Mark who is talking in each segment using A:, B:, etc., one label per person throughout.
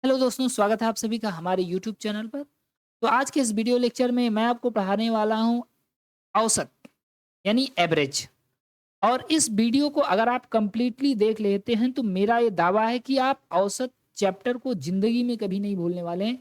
A: Hello दोस्तों, स्वागत है आप सभी का हमारे यूट्यूब चैनल पर। तो आज के इस वीडियो लेक्चर में मैं आपको पढ़ाने वाला हूँ औसत यानी एवरेज। और इस वीडियो को अगर आप कंप्लीटली देख लेते हैं तो मेरा ये दावा है कि आप औसत चैप्टर को ज़िंदगी में कभी नहीं भूलने वाले हैं।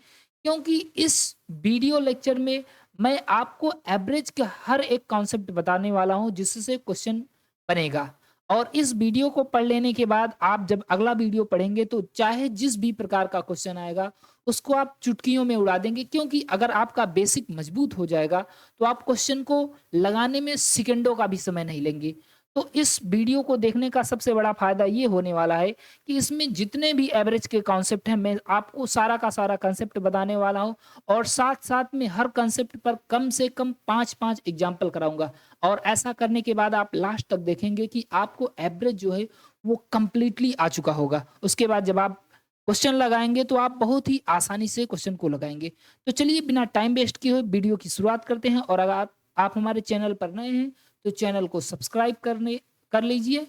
A: क्योंकि इस वीडियो लेक्चर में मैं आपको एवरेज का हर एक कॉन्सेप्ट बताने वाला हूँ जिससे क्वेश्चन बनेगा। और इस वीडियो को पढ़ लेने के बाद आप जब अगला वीडियो पढ़ेंगे तो चाहे जिस भी प्रकार का क्वेश्चन आएगा उसको आप चुटकियों में उड़ा देंगे। क्योंकि अगर आपका बेसिक मजबूत हो जाएगा तो आप क्वेश्चन को लगाने में सेकंडों का भी समय नहीं लेंगे। तो इस वीडियो को देखने का सबसे बड़ा फ़ायदा ये होने वाला है कि इसमें जितने भी एवरेज के कॉन्सेप्ट हैं मैं आपको सारा का सारा कॉन्सेप्ट बताने वाला हूँ। और साथ-साथ में हर कॉन्सेप्ट पर कम से कम 5-5 एग्ज़ाम्पल कराऊँगा। और ऐसा करने के बाद आप लास्ट तक देखेंगे कि आपको एवरेज जो है वो कंप्लीटली आ चुका होगा। उसके बाद जब आप क्वेश्चन लगाएँगे तो आप बहुत ही आसानी से क्वेश्चन को लगाएँगे। तो चलिए बिना टाइम वेस्ट किए हुए वीडियो की शुरुआत करते हैं। और अगर आप हमारे चैनल पर नए हैं तो चैनल को सब्सक्राइब करने कर लीजिए।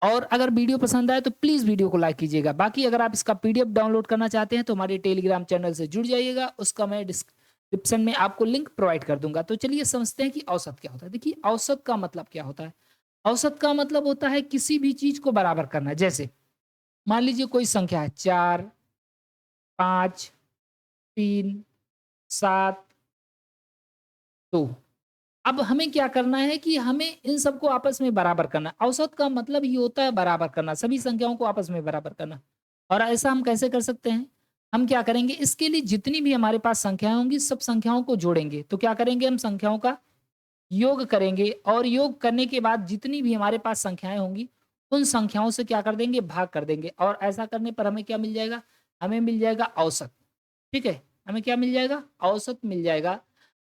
A: और अगर वीडियो पसंद आए तो प्लीज़ वीडियो को लाइक कीजिएगा। बाकी अगर आप इसका पीडीएफ डाउनलोड करना चाहते हैं तो हमारे टेलीग्राम चैनल से जुड़ जाइएगा। उसका मैं डिस्क्रिप्शन में आपको लिंक प्रोवाइड कर दूँगा। तो चलिए समझते हैं कि औसत क्या होता है। देखिए औसत का मतलब क्या होता है? औसत का मतलब होता है किसी भी चीज़ को बराबर करना। जैसे मान लीजिए कोई संख्या है 4, 5, 3, 7, 2। अब हमें क्या करना है कि हमें इन सबको आपस में बराबर करना है। औसत का मतलब ये होता है बराबर करना, सभी संख्याओं को आपस में बराबर करना। और ऐसा हम कैसे कर सकते हैं? हम क्या करेंगे, इसके लिए जितनी भी हमारे पास संख्याएँ होंगी, सब संख्याओं को जोड़ेंगे। तो क्या करेंगे, हम संख्याओं का योग करेंगे और योग करने के बाद जितनी भी हमारे पास संख्याएँ होंगी, उन संख्याओं से क्या कर देंगे, भाग कर देंगे। और ऐसा करने पर हमें क्या मिल जाएगा? हमें मिल जाएगा औसत। ठीक है? हमें क्या मिल जाएगा? औसत मिल जाएगा।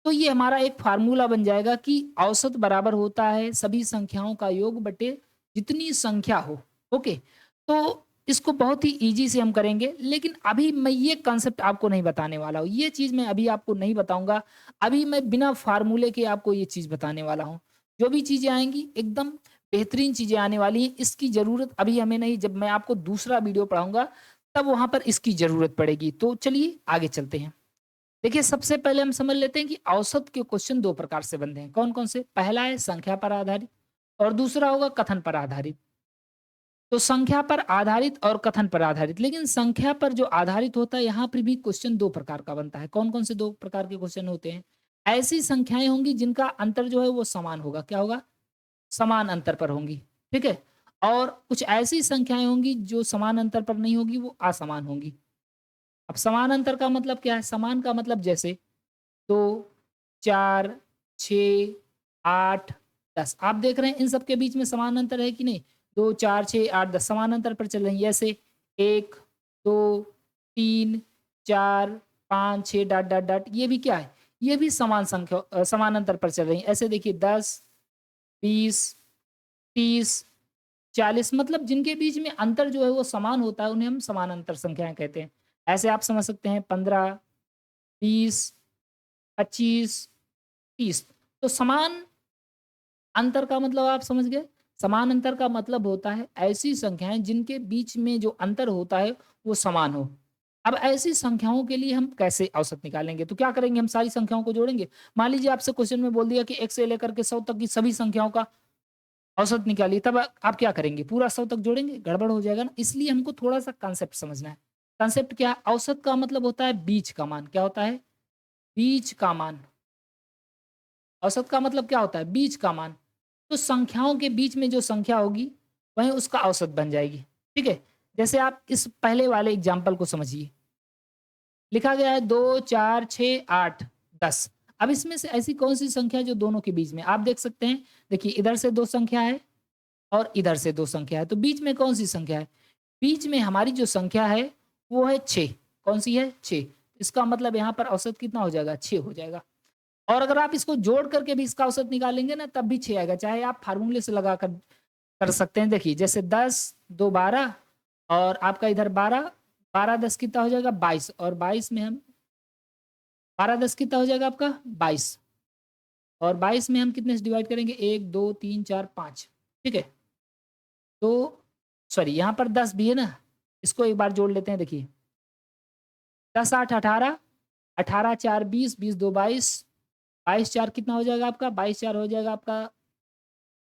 A: तो ये हमारा एक फ़ॉर्मूला बन जाएगा कि औसत बराबर होता है सभी संख्याओं का योग बटे जितनी संख्या हो। ओके? तो इसको बहुत ही ईज़ी से हम करेंगे, लेकिन अभी मैं ये कॉन्सेप्ट आपको नहीं बताने वाला हूँ। ये चीज़ मैं अभी आपको नहीं बताऊँगा। अभी मैं बिना फ़ॉर्मूले के आपको ये चीज़ बताने वाला हूँ। जो भी चीज़ें आएँगी एकदम बेहतरीन चीज़ें आने वाली हैं। इसकी ज़रूरत अभी हमें नहीं, जब मैं आपको दूसरा वीडियो पढ़ाऊँगा तब वहाँ पर इसकी ज़रूरत पड़ेगी। तो चलिए आगे चलते हैं। देखिए, सबसे पहले हम समझ लेते हैं कि औसत के क्वेश्चन 2 प्रकार से बनते हैं। कौन-कौन से? पहला है संख्या पर आधारित और दूसरा होगा कथन पर आधारित। तो संख्या पर आधारित और कथन पर आधारित, लेकिन संख्या पर जो आधारित होता है यहाँ पर भी क्वेश्चन 2 प्रकार का बनता है। कौन-कौन से 2 प्रकार के क्वेश्चन होते हैं? ऐसी संख्याएँ होंगी जिनका अंतर जो है वो समान होगा। क्या होगा? समान अंतर पर होंगी। ठीक है? और कुछ ऐसी संख्याएँ होंगी जो समान अंतर पर नहीं होगी, वो असमान होंगी। अब समान अंतर का मतलब क्या है? समान का मतलब जैसे 2, 4, 6, 8, 10। आप देख रहे हैं इन सब के बीच में समान अंतर है कि नहीं? 2, 4, 6, 8, 10 समान अंतर पर चल रही है। ऐसे 1, 2, 3, 4, 5, 6 डॉट, डॉट, डॉट ये भी क्या है? ये भी समान अंतर पर चल रही हैं। ऐसे देखिए 10, 20, 30, 40 मतलब जिनके बीच में अंतर जो है वो समान होता है, उन्हें हम समानांतर संख्याएँ कहते हैं। ऐसे आप समझ सकते हैं 15, 20, 25, 30। तो समान अंतर का मतलब आप समझ गए? समान अंतर का मतलब होता है ऐसी संख्याएँ जिनके बीच में जो अंतर होता है वो समान हो। अब ऐसी संख्याओं के लिए हम कैसे औसत निकालेंगे? तो क्या करेंगे, हम सारी संख्याओं को जोड़ेंगे। मान लीजिए आपसे क्वेश्चन में बोल दिया कि 1 से लेकर के 100 तक की सभी संख्याओं का औसत निकालिए, तब आप क्या करेंगे? पूरा 100 तक जोड़ेंगे? गड़बड़ हो जाएगा ना। इसलिए हमको थोड़ा-सा कांसेप्ट समझना है। कांसेप्ट क्या है? औसत का मतलब होता है बीच का मान। क्या होता है? बीच का मान। औसत का मतलब क्या होता है? बीच का मान। तो संख्याओं के बीच में जो संख्या होगी, वही उसका औसत बन जाएगी। ठीक है? जैसे आप इस पहले वाले एग्ज़ाम्पल को समझिए। लिखा गया है 2, 4, 6, 8, 10। अब इसमें से ऐसी कौन-सी संख्या है जो दोनों के बीच में? आप देख सकते हैं, देखिए इधर से 2 संख्या है और इधर से 2 संख्या है, तो बीच में कौन-सी संख्या है? बीच में हमारी जो संख्या है, वो है 6। कौन-सी है? 6। इसका मतलब यहाँ पर औसत कितना हो जाएगा? 6 हो जाएगा। और अगर आप इसको जोड़ करके भी इसका औसत निकालेंगे ना तब भी 6 आएगा, चाहे आप फ़ॉर्मूले से लगाकर कर सकते हैं। देखिए जैसे 10, 2 12 और आपका इधर 12, 12 10 कितना हो जाएगा? 22 और 22 में हम 12 10 कितना हो जाएगा आपका? 22 और 22 में हम कितने से डिवाइड करेंगे? 1, 2, 3, 4, 5 ठीक है? तो सॉरी यहाँ पर 10 भी है ना, इसको एक बार जोड़ लेते हैं देखिए। 10 8 18, 18 4 20, 20 2 22, 22 4 कितना हो जाएगा आपका? 22 4 हो जाएगा आपका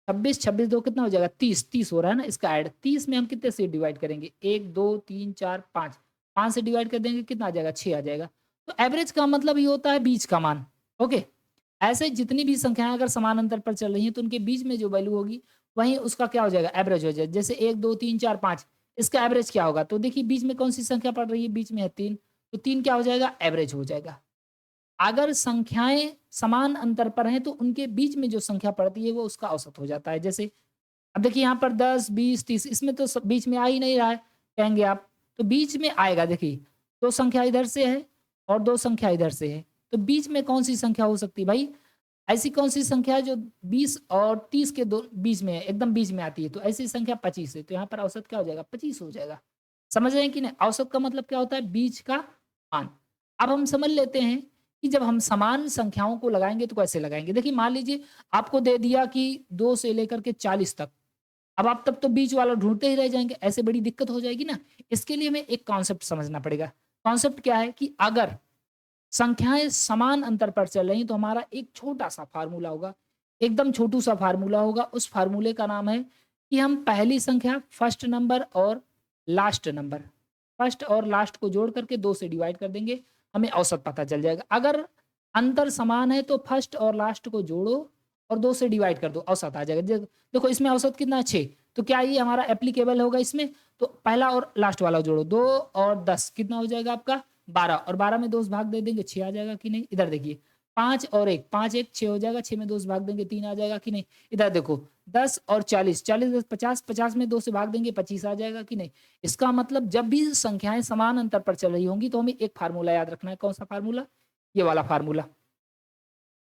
A: 26, 26 2 कितना हो जाएगा? 30, 30 हो रहा है ना इसका ऐड। 30 में हम कितने से डिवाइड करेंगे? 1 2 3 4 5, 5 से डिवाइड कर देंगे कितना आ जाएगा? 6 आ जाएगा। तो एवरेज का मतलब ये होता है बीच का मान। ओके। ऐसे जितनी भी संख्याएँ अगर समान अंतर पर चल रही हैं तो उनके बीच में जो वैल्यू होगी वहीं उसका क्या हो जाएगा? एवरेज हो जाएगा। जैसे 1 2 3 4 5 इसका एवरेज क्या होगा? तो देखिए बीच में कौन-सी संख्या पड़ रही है? बीच में है 3, तो 3 क्या हो जाएगा? एवरेज हो जाएगा। अगर संख्याएँ समान अंतर पर हैं तो उनके बीच में जो संख्या पड़ती है वो उसका औसत हो जाता है। जैसे अब देखिए यहाँ पर 10, 20, 30 इसमें तो सब बीच में आ ही नहीं रहा है, कहेंगे आप। तो बीच में आएगा देखिए, 2 संख्या इधर से है और 2 संख्या इधर से है। तो बीच में कौन-सी संख्या हो सकती है भाई? ऐसी कौन-सी संख्या है जो 20 और 30 के दो बीच में है, एकदम बीच में आती है? तो ऐसी संख्या 25 है। तो यहाँ पर औसत क्या हो जाएगा? 25 हो जाएगा। समझ रहे हैं कि नहीं? औसत का मतलब क्या होता है? बीच का मान। अब हम समझ लेते हैं कि जब हम समान संख्याओं को लगाएँगे तो कैसे लगाएँगे? देखिए मान लीजिए आपको दे दिया कि 2 से लेकर के 40 तक। अब आप तब तो बीच वाला ढूँढते ही रह जाएँगे, ऐसे बड़ी दिक्कत हो जाएगी ना। इसके लिए हमें एक कॉन्सेप्ट समझना पड़ेगा। कॉन्सेप्ट क्या है कि अगर संख्याएँ समान अंतर पर चल रही हैं तो हमारा एक छोटा-सा फ़ॉर्मूला होगा, एकदम छोटू-सा फ़ॉर्मूला होगा। उस फ़ॉर्मूले का नाम है कि हम पहली संख्या, फर्स्ट नंबर और लास्ट नंबर, फर्स्ट और लास्ट को जोड़ करके 2 से डिवाइड कर देंगे, हमें औसत पता चल जाएगा। अगर अंतर समान है तो फर्स्ट और लास्ट को जोड़ो और 2 से डिवाइड कर दो, औसत आ जाएगा। देखो इसमें औसत कितना है 6, तो क्या ये हमारा एप्लीकेबल होगा इसमें? तो पहला और लास्ट वाला जोड़ो, 2 और 10 कितना हो जाएगा आपका? 12, और 12 में 2 से भाग दे देंगे 6 आ जाएगा कि नहीं? इधर देखिए 5 और 1, 5 1 6 हो जाएगा, 6 में 2 से भाग देंगे 3 आ जाएगा कि नहीं? इधर देखो 10 और 40, 40 10 50, 50 में 2 से भाग देंगे 25 आ जाएगा कि नहीं? इसका मतलब जब भी संख्याएँ समान अंतर पर चल रही होंगी तो हमें एक फ़ॉर्मूला याद रखना है, कौन-सा फ़ॉर्मूला? ये वाला फ़ॉर्मूला।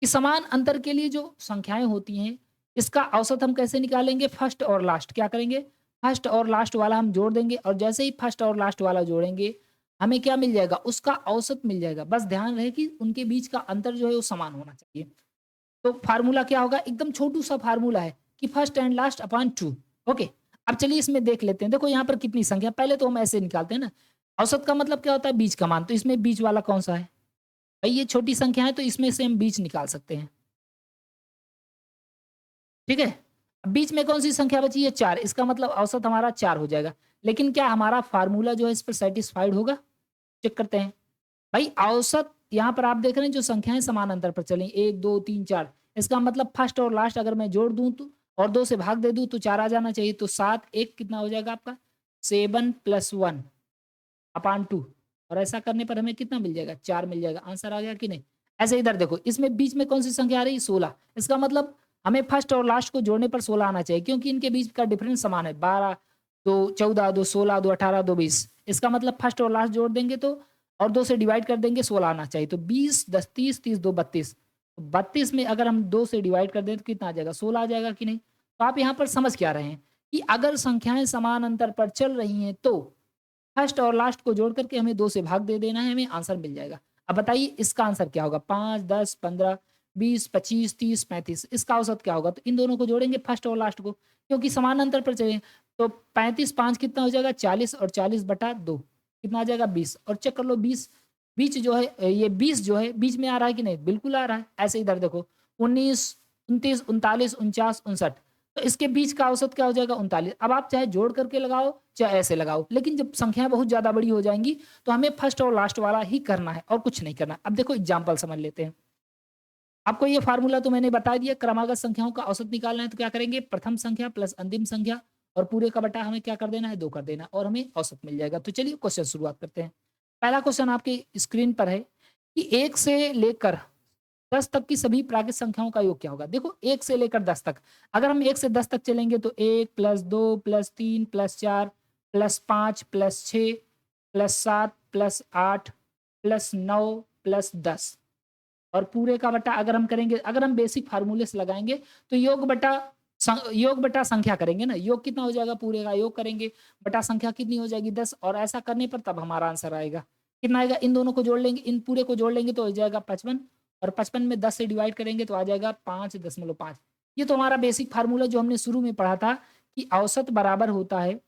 A: कि समान अंतर के लिए जो संख्याएँ होती हैं, इसका औसत हम कैसे निकालेंगे? फर्स्ट और लास्ट क्या करेंगे? फर्स्ट और लास्ट वाला हम जोड़ देंगे और जैसे ही फर्स्ट और लास्ट वाला जोड़ेंगे, हमें क्या मिल जाएगा? उसका औसत मिल जाएगा। बस ध्यान रहे कि उनके बीच का अंतर जो है वो समान होना चाहिए। तो फ़ॉर्मूला क्या होगा? एकदम छोटू-सा फ़ॉर्मूला है कि first and last upon 2। Okay. अब चलिए इसमें देख लेते हैं। देखो यहाँ पर कितनी संख्या, पहले तो हम ऐसे निकालते हैं ना। औसत का मतलब क्या होता है? बीच का मान। तो इसमें बीच वाला कौन-सा है? भई ये छोटी संख्या है तो इसमें से हम बीच निकाल सकते हैं। ठीक है? अब बीच में कौन-सी संख्या बची है? 4, इसका मतलब औसत हमारा 4 हो जाएगा। लेकिन क्या हमारा फ़ॉर्मूला जो है इस पर सैटिस्फाइड होगा? चेक करते हैं। भाई औसत यहाँ पर आप देख रहे हैं जो संख्याएँ समान अंतर पर चली 1, 2, 3, 4, इसका मतलब फर्स्ट और लास्ट अगर मैं जोड़ दूँ तो और 2 से भाग दे दूँ तो 4 आ जाना चाहिए। तो 7 1 कितना हो जाएगा आपका? 7 + 1 अपॉन 2, और ऐसा करने पर हमें कितना मिल जाएगा? 4 मिल जाएगा। आंसर आ गया कि नहीं? ऐसे इधर देखो, इसमें बीच में कौन-सी संख्या आ रही है? 16, इसका मतलब हमें फर्स्ट और लास्ट को जोड़ने पर 16 आना चाहिए क्योंकि इनके बीच का डिफरेंस समान है। 12 2 14 2 16 2 18 2 20, इसका मतलब फर्स्ट और लास्ट जोड़ देंगे तो और 2 से डिवाइड कर देंगे 16 आना चाहिए। तो 20 10 30 30 2 32, 32 में अगर हम 2 से डिवाइड कर दें तो कितना आ जाएगा? 16 आ जाएगा कि नहीं? तो आप यहाँ पर समझ क्या रहे हैं कि अगर संख्याएँ समान अंतर पर चल रही हैं तो फर्स्ट और लास्ट को जोड़ करके हमें 2 से भाग दे देना है, हमें आंसर मिल जाएगा। अब बताइए इसका आंसर क्या होगा? 5, 10, 15, 20, 25, 30, 35, इसका औसत क्या होगा? तो इन दोनों को जोड़ेंगे फर्स्ट और लास्ट को, क्योंकि समान अंतर पर चले। तो 35 5 कितना हो जाएगा? 40, और 40/2 कितना आ जाएगा? 20, और चेक कर लो 20 बीच जो है ये 20 जो है बीच में आ रहा है कि नहीं? बिल्कुल आ रहा है। ऐसे इधर देखो 19, 29, 39, 49, 59, तो इसके बीच का औसत क्या हो जाएगा? 39। अब आप चाहे जोड़ करके लगाओ, चाहे ऐसे लगाओ, लेकिन जब संख्याएँ बहुत ज़्यादा बड़ी हो जाएँगी, तो हमें फर्स्ट और लास्ट वाला ही करना है और कुछ नहीं करना। अब देखो एग्ज़ाम्पल समझ लेते हैं। आपको ये फ़ॉर्मूला तो मैंने बता दिया, क्रमागत संख्याओं का औसत निकालना है तो क्या करेंगे? प्रथम संख्या प्लस अंतिम संख्या और पूरे का बटा हमें क्या कर देना है? 2 कर देना और हमें औसत मिल जाएगा। तो चलिए क्वेश्चन शुरुआत करते हैं। पहला क्वेश्चन आपकी स्क्रीन पर है कि 1 से लेकर 10 तक की सभी प्राकृत संख्याओं का योग क्या होगा? देखो 1 से लेकर 10 तक, अगर हम 1 से 10 तक चलेंगे तो 1 + 2 + 3 + 4 + 5 + 6 + 7 + 8 + 9 + 10, और पूरे का बटा अगर हम करेंगे, अगर हम बेसिक फार्मूले से लगाएँगे तो योग बटा संख्या करेंगे ना, योग कितना हो जाएगा? पूरे का योग करेंगे, बटा संख्या कितनी हो जाएगी? 10, और ऐसा करने पर तब हमारा आंसर आएगा। कितना आएगा? इन दोनों को जोड़ लेंगे, इन पूरे को जोड़ लेंगे तो हो जाएगा 55, और 55 में 10 से डिवाइड करेंगे तो आ जाएगा 5.5। ये तो हमारा बेसिक फार्मूला जो हमने शुरू में पढ़ा था कि औसत बराबर होता है,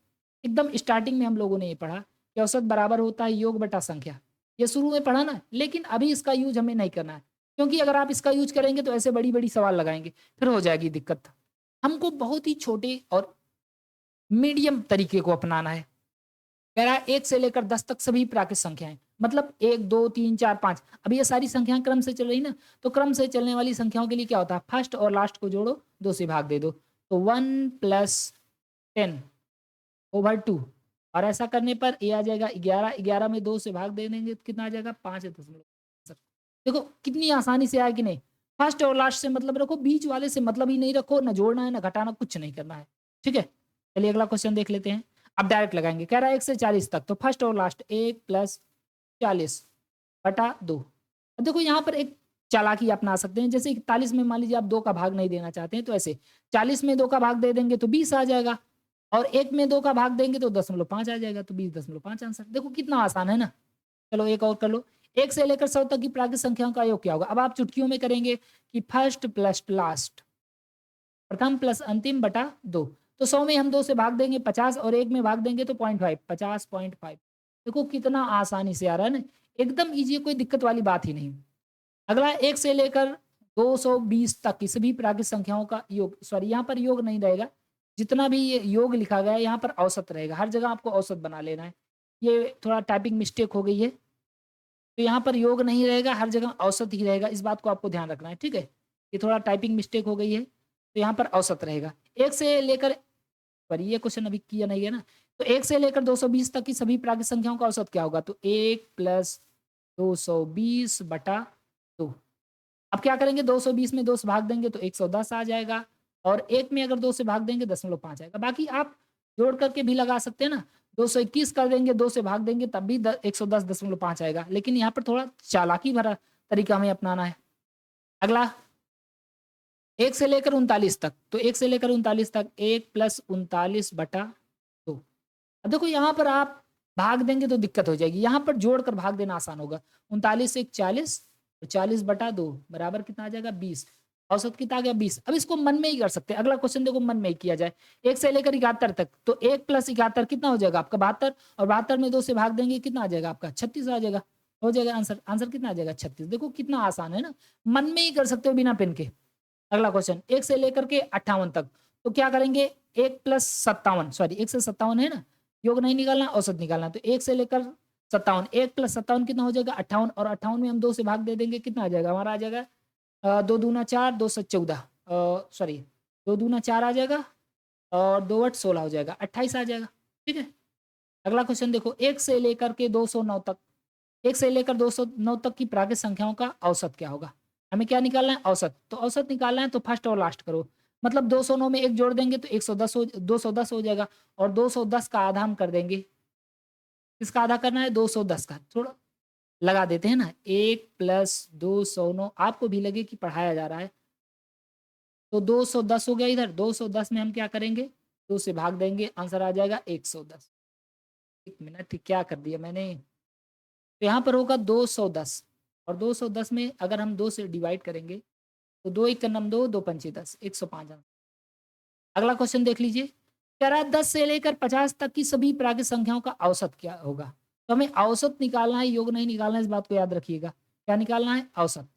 A: एकदम स्टार्टिंग में हम लोगों ने ये पढ़ा कि औसत बराबर होता है योग बटा संख्या। ये शुरू में पढ़ा ना, लेकिन अभी इसका यूज़ हमें नहीं करना है, क्योंकि अगर आप इसका यूज़ करेंगे तो ऐसे बड़ी-बड़ी सवाल लगाएँगे, फिर हो जाएगी दिक्कत। हमको बहुत ही छोटे और मीडियम तरीके को अपनाना है। कह रहा है 1 से लेकर 10 तक सभी प्राकृत संख्याएँ, मतलब 1, 2, 3, 4, 5, अब ये सारी संख्याएँ क्रम से चल रही ना, तो क्रम से चलने वाली संख्याओं के लिए क्या होता है, फर्स्ट और लास्ट को जोड़ो, 2 से भाग दे दो। तो 1 + 10/2, और ऐसा करने पर ये आ जाएगा 11, 11 में 2 से भाग दे देंगे तो कितना आ जाएगा 5.6। देखो कितनी आसानी से आया कि नहीं? फर्स्ट और लास्ट से मतलब रखो, बीच वाले से मतलब ही नहीं रखो, ना जोड़ना है, ना घटाना, कुछ नहीं करना है। ठीक है? चलिए अगला क्वेश्चन देख लेते हैं। अब डायरेक्ट लगाएँगे, कह रहा है 1 से 40 तक, तो फर्स्ट और लास्ट 1 + 40/2। अब देखो यहाँ पर एक चालाकी अपना सकते हैं, जैसे 41 में मान लीजिए आप 2 का भाग नहीं देना चाहते हैं, तो ऐसे 40 में 2 का भाग दे देंगे तो 20 आ जाएगा, और 1 में 2 का भाग देंगे तो 0.5 आ जाएगा, तो 20.5 आंसर। देखो कितना आसान है ना? चलो एक और कर लो। 1 से लेकर 100 तक की प्राकृत संख्याओं का योग क्या होगा? अब आप चुटकियों में करेंगे कि फर्स्ट प्लस लास्ट, प्रथम प्लस अंतिम बटा 2। तो 100 में हम 2 से भाग देंगे 50, और 1 में भाग देंगे तो 0.5, 50.5। देखो कितना आसानी से आ रहा है ना? एकदम ईज़ी है, कोई दिक्कत वाली बात ही नहीं। अगला 1 से लेकर 220 तक की सभी प्राकृत संख्याओं का योग, सॉरी यहाँ पर योग नहीं रहेगा, जितना भी ये योग लिखा गया है यहाँ पर औसत रहेगा, हर जगह आपको औसत बना लेना है। ये थोड़ा टाइपिंग मिस्टेक हो गई है, तो यहाँ पर योग नहीं रहेगा, हर जगह औसत ही रहेगा, इस बात को आपको ध्यान रखना है, ठीक है? ये थोड़ा टाइपिंग मिस्टेक हो गई है, तो यहाँ पर औसत रहेगा। 1 से लेकर, पर ये क्वेश्चन अभी किया नहीं है ना, तो 1 से लेकर 220 तक की सभी प्राकृत संख्याओं का औसत क्या होगा? तो 1 + 220/2। अब क्या करेंगे, 220 में 2 से भाग देंगे तो 110 आ जाएगा, और 1 में अगर 2 से भाग देंगे 0.5 आएगा। बाकी आप जोड़ करके भी लगा सकते हैं ना, 221 कर देंगे, 2 से भाग देंगे तब भी 110.5 आएगा, लेकिन यहाँ पर थोड़ा चालाकी भरा तरीका हमें अपनाना है। अगला 1 से लेकर 39 तक, तो 1 से लेकर 39 तक 1 + 39/2। अब देखो यहाँ पर आप भाग देंगे तो दिक्कत हो जाएगी, यहाँ पर जोड़कर भाग देना आसान होगा। 39 से 40, तो 40/2 बराबर कितना आ जाएगा 20। औसत कितना आ गया 20। अब इसको मन में ही कर सकते हैं। अगला क्वेश्चन देखो मन में ही किया जाए। 1 से लेकर 71 तक, तो 1 + 71 कितना हो जाएगा आपका 72, और 72 में 2 से भाग देंगे कितना आ जाएगा आपका 36 आ जाएगा। हो जाएगा आंसर, आंसर कितना आ जाएगा 36। देखो कितना आसान है ना, मन में ही कर सकते हो बिना पेन के। अगला क्वेश्चन 1 से लेकर के 58 तक, तो क्या करेंगे 1 + 57, सॉरी 1 से 57 है ना, योग नहीं निकालना, औसत निकालना। तो 1 से लेकर 57, 1 + 57 कितना हो जाएगा 58, और 58 में हम 2 से भाग दे देंगे कितना आ जाएगा हमारा, आ जाएगा 2 दूना 4, 2 से 14, सॉरी 2 दूना 4 आ जाएगा, और 2 8 16 हो जाएगा, 28 आ जाएगा। ठीक है? अगला क्वेश्चन देखो 1 से लेकर के 209 तक, 1 से लेकर 209 तक की प्राकृत संख्याओं का औसत क्या होगा? हमें क्या निकालना है? औसत। तो औसत निकालना है तो फर्स्ट और लास्ट करो। मतलब 209 में 1 जोड़ देंगे तो 110 210 हो जाएगा, और 210 का आधा हम कर देंगे। किसका आधा करना है? 210 का। थोड़ा लगा देते हैं ना, 1 + 209, आपको भी लगे कि पढ़ाया जा रहा है। तो 210 हो गया इधर, 210 में हम क्या करेंगे? 2 से भाग देंगे, आंसर आ जाएगा 110। 1 मिनट, क्या कर दिया मैंने? तो यहाँ पर होगा 210, और 210 में अगर हम 2 से डिवाइड करेंगे तो 2 1 का नम 2, 2 पंचे 10, 105 आंसर। अगला क्वेश्चन देख लीजिए, कह रहा है 10 से लेकर 50 तक की सभी प्राकृत संख्याओं का औसत क्या होगा? तो हमें औसत निकालना है, योग नहीं निकालना है, इस बात को याद रखिएगा। क्या निकालना है? औसत।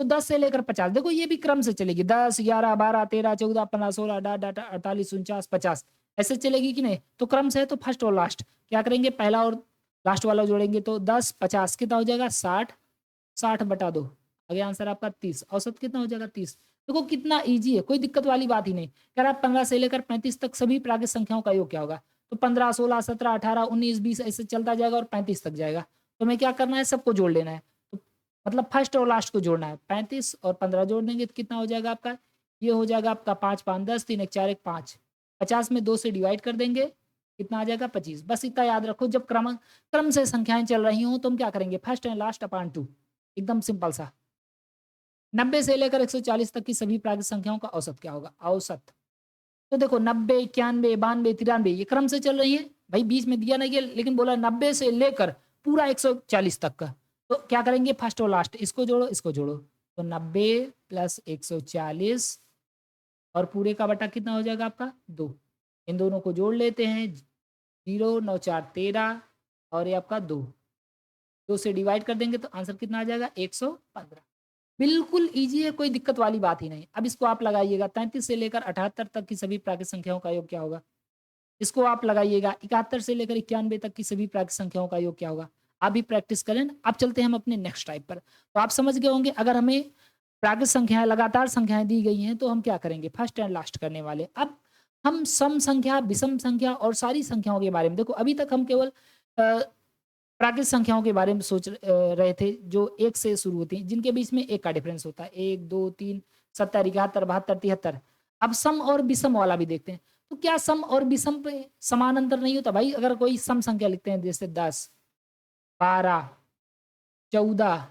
A: तो 10 से लेकर 50, देखो ये भी क्रम से चलेगी, 10, 11, 12, 13, 14, 15, 16, 18, 48, 49, 50, ऐसे चलेगी कि नहीं? तो क्रम से है तो फर्स्ट और लास्ट क्या करेंगे, पहला और लास्ट वाला जोड़ेंगे तो 10 50 कितना हो जाएगा 60, 60/2, आगे आंसर आपका 30, औसत कितना हो जाएगा 30। देखो कितना ईजी है, कोई दिक्कत वाली बात ही नहीं। कह रहा है 15 से लेकर 35 तक सभी प्राकृत संख्याओं का योग क्या होगा? तो 15, 16, 17, 18, 19, 20 ऐसे चलता जाएगा और 35 तक जाएगा। तो हमें क्या करना है? सबको जोड़ लेना है। तो मतलब फर्स्ट और लास्ट को जोड़ना है। 35 और 15 जोड़ देंगे तो कितना हो जाएगा आपका? ये हो जाएगा आपका 5 5 10, 3 1 4 1 5, 50 में 2 से डिवाइड कर देंगे, कितना आ जाएगा 25। बस इतना याद रखो, जब क्रम क्रम से संख्याएं चल रही हों तो हम क्या करेंगे? फर्स्ट एंड लास्ट अपॉन 2, एकदम सिंपल सा। 90 से लेकर 140 तक की सभी प्राकृत संख्याओं का औसत क्या होगा? औसत। तो देखो 90, 91, 92, 93 ये क्रम से चल रही है। भाई बीच में दिया नहीं है, लेकिन बोला 90 से लेकर पूरा 140 तक का। तो क्या करेंगे? फर्स्ट और लास्ट इसको जोड़ो, इसको जोड़ो। तो 90 + 140, और पूरे का बटा कितना हो जाएगा आपका? 2। इन दोनों को जोड़ लेते हैं, 0 9 4 13, और ये आपका 2। 2 से डिवाइड कर देंगे तो आंसर कितना आ जाएगा 115। बिल्कुल ईज़ी है, कोई दिक्कत वाली बात ही नहीं। अब इसको आप लगाइएगा 33 से लेकर 78 तक की सभी प्राकृत संख्याओं का योग क्या होगा? इसको आप लगाइएगा 71 से लेकर 91 तक की सभी प्राकृत संख्याओं का योग क्या होगा? आप भी प्रैक्टिस करें। अब चलते हैं हम अपने नेक्स्ट टाइप पर। तो आप समझ गए होंगे अगर हमें प्राकृत संख्याएँ लगातार संख्याएँ दी गई हैं तो हम क्या करेंगे? फर्स्ट एंड लास्ट करने वाले। अब हम सम संख्या, विषम संख्या और सारी संख्याओं के बारे में देखो अभी तक हम केवल प्राकृत संख्याओं के बारे में सोच रहे थे जो 1 से शुरू होती हैं, जिनके बीच में 1 का डिफरेंस होता है। 1, 2, 3, 70, 71, 72, 73। अब सम और विषम वाला भी देखते हैं। तो क्या सम और विषम पे समान अंतर नहीं होता? भाई अगर कोई सम संख्या लिखते हैं जैसे 10, 12, 14,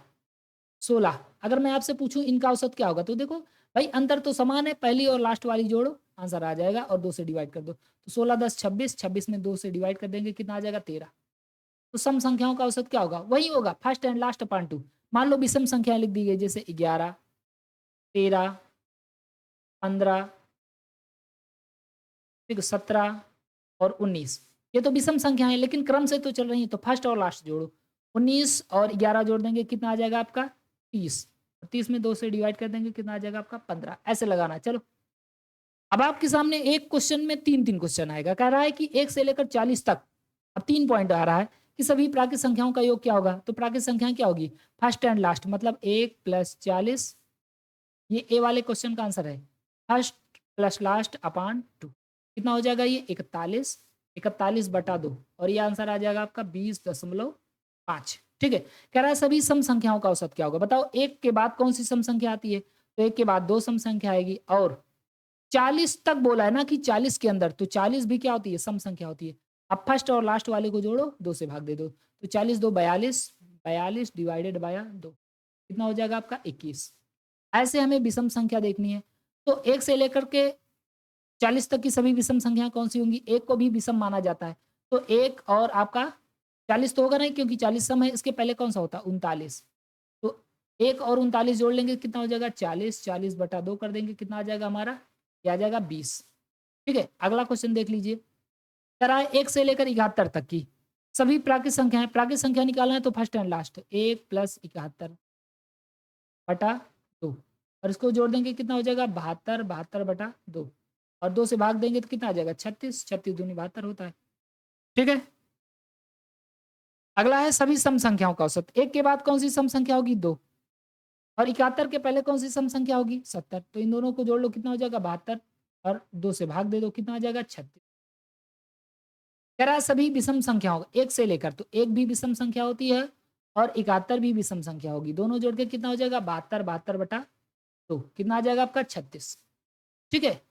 A: 16, अगर मैं आपसे पूछूँ इनका औसत क्या होगा? तो देखो भाई अंतर तो समान है, पहली और लास्ट वाली जोड़ो, आंसर आ जाएगा और 2 से डिवाइड कर दो। तो 16, 10, 26, 26 में 2 से डिवाइड कर देंगे कितना आ जाएगा? 13। तो सम संख्याओं का औसत क्या होगा? वही होगा फर्स्ट एंड लास्ट अपॉन 2। मान लो विषम संख्याएँ लिख दी गई जैसे 11, 13, 15, ठीक है 17 और 19। ये तो विषम संख्या है लेकिन क्रम से तो चल रही है तो फर्स्ट और लास्ट जोड़ो। 19 और 11 जोड़ देंगे कितना आ जाएगा आपका? 30। 30 में 2 से डिवाइड कर देंगे कितना आ जाएगा आपका? 15। ऐसे लगाना चलो। अब आपके सामने एक क्वेश्चन में 3-3 क्वेश्चन आएगा। कह रहा है कि 1 से लेकर 40 तक, अब 3 पॉइंट आ रहा है कि सभी प्राकृत संख्याओं का योग क्या होगा? तो प्राकृत संख्याएँ क्या होगी? फर्स्ट एंड लास्ट मतलब 1 + 40। ये ए वाले क्वेश्चन का आंसर है। फर्स्ट प्लस लास्ट अपॉन 2 कितना हो जाएगा ये? 41, 41/2 और ये आंसर आ जाएगा आपका 20.5। ठीक है। कह रहा है सभी सम संख्याओं का औसत क्या होगा? बताओ 1 के बाद कौन सी सम संख्या आती है? तो 1 के बाद 2 सम संख्या आएगी और 40 तक बोला है ना कि 40 के अंदर, तो 40 भी क्या होती है? सम संख्या होती है। अब फर्स्ट और लास्ट वाले को जोड़ो, 2 से भाग दे दो। तो 40 2 42, 42 डिवाइडेड बाय 2 कितना हो जाएगा आपका? 21। ऐसे हमें विषम संख्या देखनी है। तो 1 से लेकर के 40 तक की सभी विषम संख्याएँ कौन-सी होंगी? 1 को भी विषम माना जाता है। तो 1 और आपका 40 तो होगा नहीं क्योंकि 40 सम है, इसके पहले कौन-सा होता है? 39। तो 1 और 39 जोड़ लेंगे कितना हो जाएगा? 40, 40/2 कर देंगे कितना आ जाएगा हमारा? ये आ जाएगा 20। ठीक है, अगला क्वेश्चन देख लीजिए। कह रहा है 1 से लेकर 71 तक की सभी प्राकृत संख्याएँ, प्राकृत संख्या निकालना है तो फर्स्ट एंड लास्ट 1 + 71/2 और इसको जोड़ देंगे कितना हो जाएगा? 72, 72/2 और 2 से भाग देंगे तो कितना आ जाएगा? 36, 36 दूनी 72 होता है। ठीक है? अगला है सभी सम संख्याओं का औसत। 1 के बाद कौन-सी सम संख्या होगी? 2 और 71 के पहले कौन-सी सम संख्या होगी? 70। तो इन दोनों को जोड़ लो कितना हो जाएगा? 72 और 2 से भाग दे दो कितना आ जाएगा? 36। कह रहा है सभी विषम संख्याओं 1 से लेकर, तो 1 भी विषम संख्या होती है और 71 भी विषम संख्या होगी। दोनों जोड़ के कितना हो जाएगा? 72, 72/2 कितना आ जाएगा आपका? 36। ठीक है?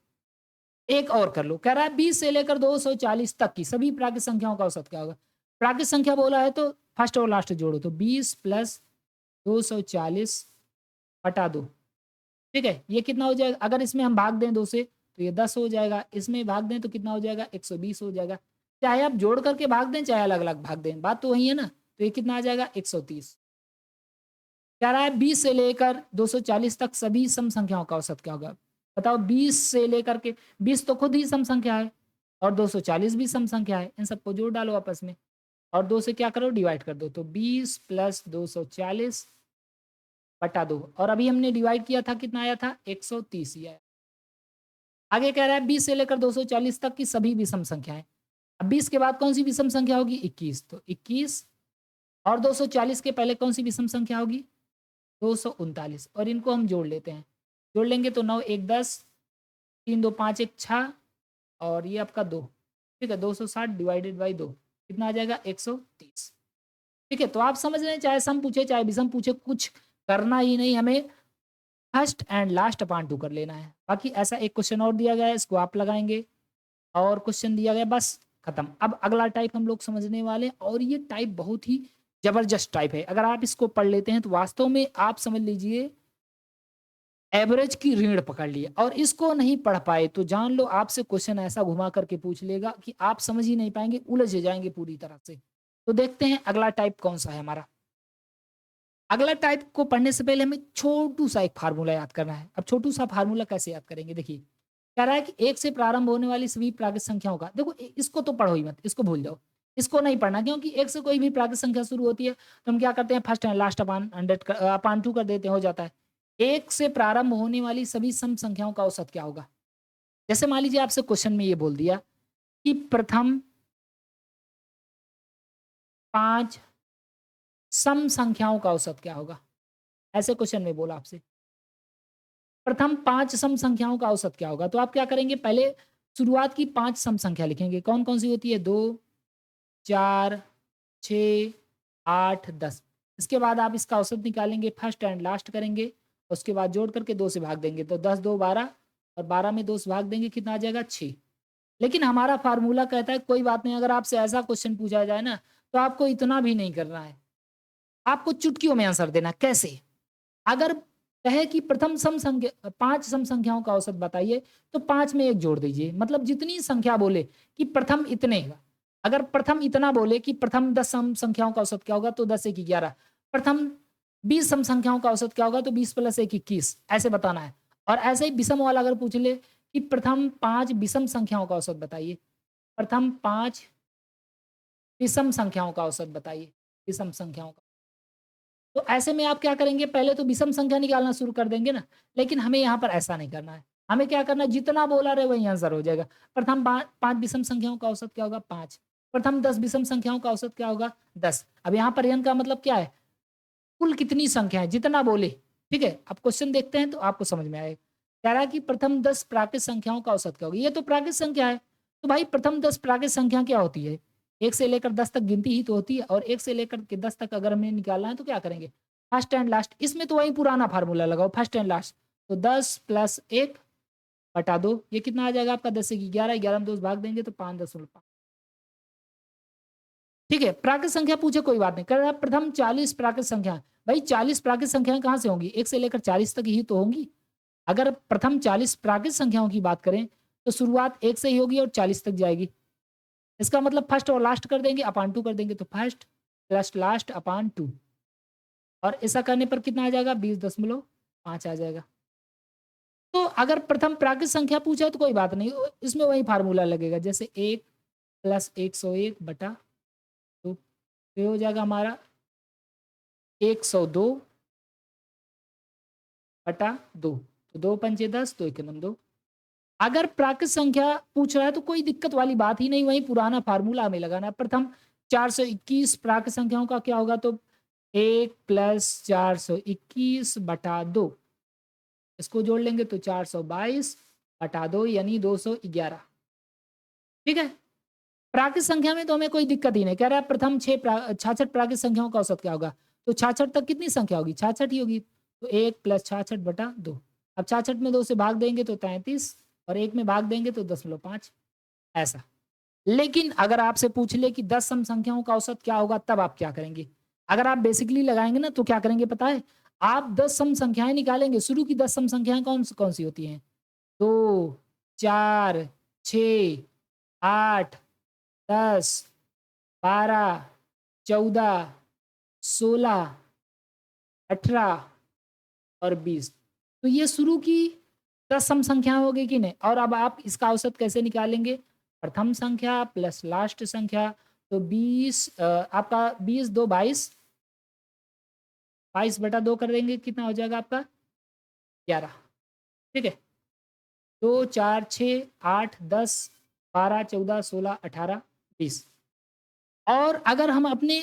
A: एक और कर लो। कह रहा है 20 से लेकर 240 तक की सभी प्राकृत संख्याओं का औसत क्या होगा? प्राकृत संख्या बोला है तो फर्स्ट और लास्ट जोड़ो तो 20 + 240/2 ठीक है? ये कितना हो जाएगा? अगर इसमें हम भाग दें 2 से तो ये 10 हो जाएगा। इसमें भाग दें तो कितना हो जाएगा? 120 हो जाएगा। चाहे आप जोड़ करके भाग दें, चाहे अलग-अलग भाग दें, बात तो वही है ना? तो ये कितना आ जाएगा? 130। कह रहा है 20 से लेकर 240 तक सभी सम संख्याओं का औसत क्या होगा? बताओ 20 से लेकर के 20 तो खुद ही सम संख्या है और 240 भी सम संख्या है। इन सबको जोड़ डालो आपस में और 2 से क्या करो? डिवाइड कर दो। तो 20 + 240/2 और अभी हमने डिवाइड किया था कितना आया था? 130 ही आया। आगे कह रहा है 20 से लेकर 240 तक की सभी विषम संख्याएँ। अब 20 के बाद कौन-सी विषम संख्या होगी? 21 तो 21 और 240 के पहले कौन-सी विषम संख्या होगी? 239 और इनको हम जोड़ लेते हैं। जोड़ लेंगे तो 9 1 10, 3 2 5 1 6 और ये आपका 2 ठीक है 260 डिवाइडेड बाई 2 कितना आ जाएगा? 130। ठीक है, तो आप समझ रहे हैं चाहे सम पूछे चाहे विषम पूछे कुछ करना ही नहीं हमें फर्स्ट एंड लास्ट अपॉन 2 कर लेना है। बाकी ऐसा एक क्वेश्चन और दिया गया है इसको आप लगाएँगे और क्वेश्चन दिया गया बस खत्म। अब अगला टाइप हम लोग समझने वाले हैं और ये टाइप बहुत ही ज़बरदस्त टाइप है। अगर आप इसको पढ़ लेते हैं तो वास्तव में आप समझ लीजिए एवरेज की रीढ़ पकड़ लिए और इसको नहीं पढ़ पाए तो जान लो आपसे क्वेश्चन ऐसा घुमा करके पूछ लेगा कि आप समझ ही नहीं पाएँगे, उलझ जाएँगे पूरी तरह से। तो देखते हैं अगला टाइप कौन-सा है हमारा। अगला टाइप को पढ़ने से पहले हमें छोटू-सा एक फ़ॉर्मूला याद करना है। अब छोटू-सा फ़ॉर्मूला कैसे याद करेंगे देखिए, कह रहा है कि 1 से प्रारंभ होने वाली सभी प्राकृत संख्याओं का देखो इसको तो पढ़ो ही मत, इसको भूल जाओ। इसको नहीं पढ़ना, क्योंकि एक से कोई भी प्राकृत संख्या शुरू होती है तो हम क्या करते हैं, फर्स्ट एंड लास्ट अपान 100 अपान 2 कर देते हैं, हो जाता है। एक से प्रारंभ होने वाली सभी सम संख्याओं का औसत क्या होगा? जैसे मान लीजिए आपसे क्वेश्चन में ये बोल दिया कि प्रथम 5 सम संख्याओं का औसत क्या होगा? ऐसे क्वेश्चन में बोला आपसे। प्रथम 5 सम संख्याओं का औसत क्या होगा? तो आप क्या करेंगे, पहले शुरुआत की 5 सम संख्या लिखेंगे। कौन-कौन सी होती है? 2, 4, 6, 8, 10। इसके बाद आप इसका औसत निकालेंगे, फर्स्ट एंड लास्ट करेंगे, उसके बाद जोड़ करके 2 से भाग देंगे, तो 10 2 12 और 12 में 2 से भाग देंगे, कितना आ जाएगा? 6। लेकिन हमारा फ़ॉर्मूला कहता है कोई बात नहीं, अगर आपसे ऐसा क्वेश्चन पूछा जाए ना, तो आपको इतना भी नहीं करना है। आपको चुटकियों में आंसर देना है। कैसे? अगर कहे कि प्रथम 5 सम संख्याओं का औसत बताइए, तो 5 में 1 जोड़ दीजिए। मतलब जितनी संख्या बोले कि प्रथम इतने, अगर प्रथम इतना बोले कि प्रथम 10 सम संख्याओं का औसत क्या होगा, तो 10 1 11। प्रथम 20 सम संख्याओं का औसत क्या होगा, तो 20 + 1 21, ऐसे बताना है। और ऐसे ही विषम वाला अगर पूछ ले कि प्रथम 5 विषम संख्याओं का औसत बताइए, प्रथम 5 विषम संख्याओं का औसत बताइए, विषम संख्याओं का। तो ऐसे में आप क्या करेंगे, पहले तो विषम संख्या निकालना शुरू कर देंगे ना, लेकिन हमें यहाँ पर ऐसा नहीं करना है। हमें क्या करना है, जितना बोला रहे वही आंसर हो जाएगा। प्रथम 5 विषम संख्याओं का औसत क्या होगा? 5। प्रथम 10 विषम संख्याओं का औसत क्या होगा? 10। अब यहाँ पर n का मतलब क्या है? कुल कितनी संख्या है, जितना बोले। ठीक है? अब क्वेश्चन देखते हैं तो आपको समझ में आएगा। कह रहा है कि प्रथम 10 प्राकृत संख्याओं का औसत क्या होगा? ये तो प्राकृत संख्या है। तो भाई प्रथम 10 प्राकृत संख्या क्या होती है? 1 से लेकर 10 तक गिनती ही तो होती है, और 1 से लेकर के 10 तक अगर हमें निकालना है तो क्या करेंगे? First and last. इसमें तो वही पुराना फार्मूला लगाओ, फर्स्ट एंड लास्ट। तो 10 + 1 बटा 2, ये कितना आ जाएगा आपका? 10 से 11, 11 में 2 से भाग देंगे तो 5.5। ठीक है? प्राकृत संख्या पूछे कोई बात नहीं। कह रहा है प्रथम 40 प्राकृत संख्या। भाई 40 प्राकृत संख्याएँ कहाँ से होंगी? 1 से लेकर 40 तक ही तो होंगी। अगर प्रथम 40 प्राकृत संख्याओं की बात करें, तो शुरुआत 1 से ही होगी और 40 तक जाएगी। इसका मतलब फर्स्ट और लास्ट कर देंगे, अपान 2 कर देंगे, तो फर्स्ट प्लस लास्ट अपान 2, और ऐसा करने पर कितना आ जाएगा? 20.5 आ जाएगा। तो अगर प्रथम प्राकृत संख्या पूछा है तो कोई बात नहीं, इसमें वही फार्मूला लगेगा, जैसे 1 + 101 बटा 2, तो ये हो जाएगा हमारा 102 बटा 2। तो 2 पंचे 10, 2 एकम 2। अगर प्राकृत संख्या पूछ रहा है तो कोई दिक्कत वाली बात ही नहीं, वही पुराना फार्मूला हमें लगाना है। प्रथम 421 प्राकृत संख्याओं का क्या होगा, तो 1 + 421 बटा 2, इसको जोड़ लेंगे तो 422 बटा 2 यानी 211। ठीक है? प्राकृत संख्या में तो हमें कोई दिक्कत ही नहीं। कह रहा है प्रथम 66 प्राकृत संख्याओं का औसत क्या होगा? तो 66 तक कितनी संख्या होगी? 66 ही होगी। तो 1 + 66 बटा 2। अब 66 में 2 से भाग देंगे तो 33, और 1 में भाग देंगे तो 10.5, ऐसा। लेकिन अगर आपसे पूछ ले कि 10 सम संख्याओं का औसत क्या होगा, तब आप क्या करेंगे? अगर आप बेसिकली लगाएँगे ना, तो क्या करेंगे पता है? आप 10 सम संख्याएँ निकालेंगे। शुरू की 10 सम संख्याएँ कौन-सी होती हैं? 2, 4, 6, 8, 10, 12, 14, 16, 18 और 20। तो ये शुरू की 10 सम संख्या हो गई कि नहीं? और अब आप इसका औसत कैसे निकालेंगे? प्रथम संख्या प्लस लास्ट संख्या, तो 20 आपका 20 2 22, 22 बटा 2 कर देंगे, कितना हो जाएगा आपका? 11। ठीक है? 2 4 6 8 10 12 14 16 18 20। और अगर हम अपने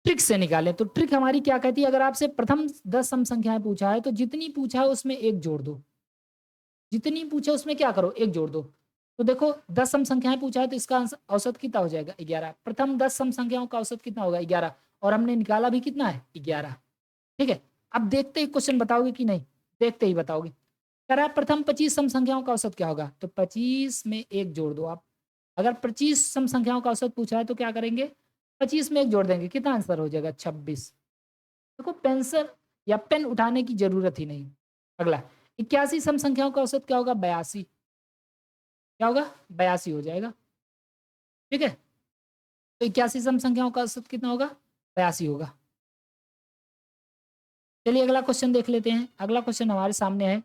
A: ट्रिक से निकालें, तो ट्रिक हमारी क्या कहती है, अगर आपसे प्रथम 10 सम संख्याएँ पूछा है, तो जितनी पूछा है उसमें 1 जोड़ दो। जितनी पूछे उसमें क्या करो, 1 जोड़ दो। तो देखो 10 सम संख्याएँ पूछा है तो इसका औसत कितना हो जाएगा? 11। प्रथम 10 सम संख्याओं का औसत कितना होगा? 11, और हमने निकाला भी कितना है? 11। ठीक है? अब देखते ही क्वेश्चन बताओगे कि नहीं? देखते ही बताओगे। कह रहा है प्रथम 25 सम संख्याओं का औसत क्या होगा? तो 25 में 1 जोड़ दो आप। अगर 25 सम संख्याओं का औसत पूछा है तो क्या करेंगे? 25 में 1 जोड़ देंगे, कितना आंसर हो जाएगा? 26। देखो पेंसिल या पेन उठाने की ज़रूरत ही नहीं। अगला 81 सम संख्याओं का औसत क्या होगा? 82। क्या होगा? 82 हो जाएगा। ठीक है? तो 81 सम संख्याओं का औसत कितना होगा? 82 होगा। चलिए अगला क्वेश्चन देख लेते हैं। अगला क्वेश्चन हमारे सामने है।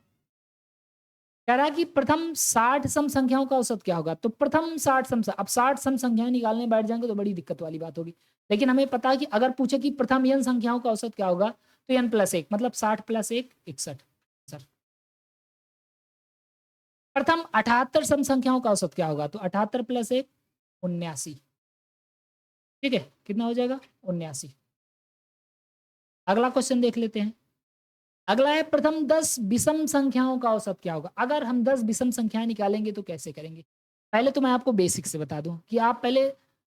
A: कह रहा है कि प्रथम 60 सम संख्याओं का औसत क्या होगा? तो प्रथम 60 अब 60 सम संख्याएँ निकालने बैठ जाएँगे तो बड़ी दिक्कत वाली बात होगी। लेकिन हमें पता है कि अगर पूछे कि प्रथम n संख्याओं का औसत क्या होगा? तो n+1 मतलब 60 + 1 61 सर। प्रथम 78 सम संख्याओं का औसत क्या होगा? तो 78 + 1 79 ठीक है? कितना हो जाएगा? 79। अगला क्वेश्चन देख लेते हैं। अगला है प्रथम 10 विषम संख्याओं का औसत क्या होगा? अगर हम 10 विषम संख्याएँ निकालेंगे तो कैसे करेंगे? पहले तो मैं आपको बेसिक से बता दूँ कि आप पहले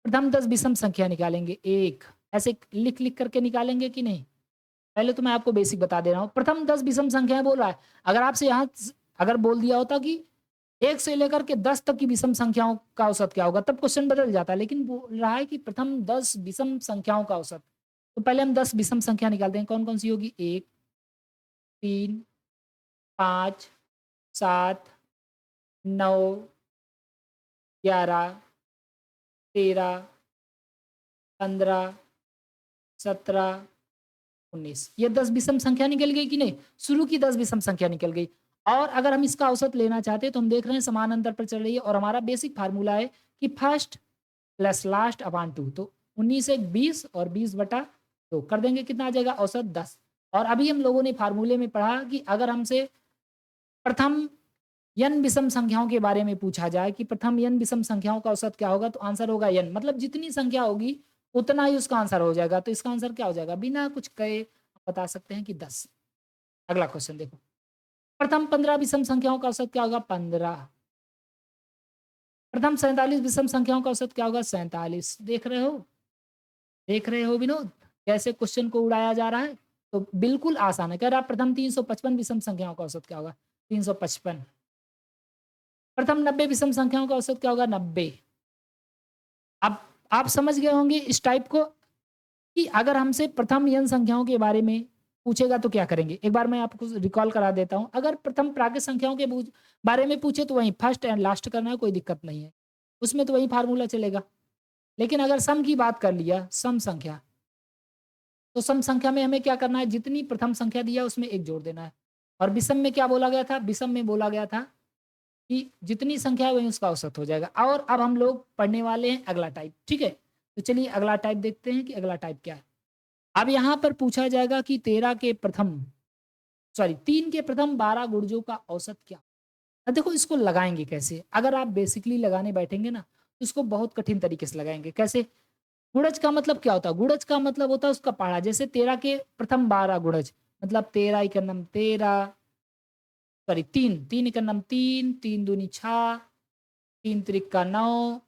A: प्रथम 10 विषम संख्या निकालेंगे 1 ऐसे लिख-लिख करके निकालेंगे कि नहीं? पहले तो मैं आपको बेसिक बता दे रहा हूँ। प्रथम 10 विषम संख्याएँ बोल रहा है। अगर आपसे यहाँ स अगर बोल दिया होता कि 1 से लेकर के 10 तक की विषम संख्याओं का औसत क्या होगा? तब क्वेश्चन बदल जाता है। लेकिन बोल रहा है कि प्रथम 10 विषम संख्याओं का औसत। तो पहले हम 10 विषम संख्या निकालते हैं। कौन-कौन सी होगी? 1, 3, 5, 7, 9, 11, 13, 15, 17, 19 ये 10 विषम संख्या निकल गई कि नहीं? शुरू की 10 विषम संख्या निकल गई। और अगर हम इसका औसत लेना चाहते हैं तो हम देख रहे हैं समान अंतर पर चल रही है और हमारा बेसिक फार्मूला है कि फर्स्ट प्लस लास्ट अपॉन 2 तो 19 एक 20 और 20/2 कर देंगे कितना आ जाएगा औसत 10। और अभी हम लोगों ने फार्मूले में पढ़ा कि अगर हमसे प्रथम n विषम संख्याओं के बारे में पूछा जाए कि प्रथम n विषम संख्याओं का औसत क्या होगा? तो आंसर होगा n मतलब जितनी संख्या होगी उतना ही उसका आंसर हो जाएगा। तो इसका आंसर क्या हो जाएगा? बिना कुछ कहे आप बता सकते हैं कि 10। अगला क्वेश्चन देखो। प्रथम 15 विषम संख्याओं का औसत क्या होगा? 15। प्रथम 47 विषम संख्याओं का औसत क्या होगा? 47। देख रहे हो? देख रहे हो विनोद? कैसे क्वेश्चन को उड़ाया जा रहा है? तो बिल्कुल आसान है। कह रहा है प्रथम 355 विषम संख्याओं का औसत क्या होगा? 355। प्रथम 90 विषम संख्याओं का औसत क्या होगा? 90। अब आप समझ गए होंगे इस टाइप को कि अगर हमसे प्रथम n संख्याओं के बारे में पूछेगा तो क्या करेंगे? एक बार मैं आपको रिकॉल करा देता हूँ। अगर प्रथम प्राकृत संख्याओं के बारे में पूछे तो वहीं फर्स्ट एंड लास्ट करना है, कोई दिक्कत नहीं है। उसमें तो वही फार्मूला चलेगा। लेकिन अगर सम की बात कर लिया, सम संख्या, तो सम संख्या में हमें क्या करना है? जितनी प्रथम संख्या दिया उसमें 1 जोड़ देना है। और विषम में क्या बोला गया था? विषम में बोला गया था कि जितनी संख्या है वहीं उसका औसत हो जाएगा। और अब हम लोग पढ़ने वाले हैं अगला टाइप, ठीक है? तो चलिए अगला टाइप देखते हैं कि अगला टाइप क्या है। अब यहाँ पर पूछा जाएगा कि 3 के प्रथम 12 गुणजों का औसत क्या? अब देखो इसको लगाएँगे कैसे? अगर आप बेसिकली लगाने बैठेंगे ना, तो इसको बहुत कठिन तरीके से लगाएँगे। कैसे? गुणज का मतलब क्या होता है? गुणज का मतलब होता है उसका पहाड़ा। जैसे 13 के प्रथम 12 गुणज मतलब 13 एकम 13 सॉरी 3, 3 एकम 3, 3 दूनी 6, 3 त्रिका 9,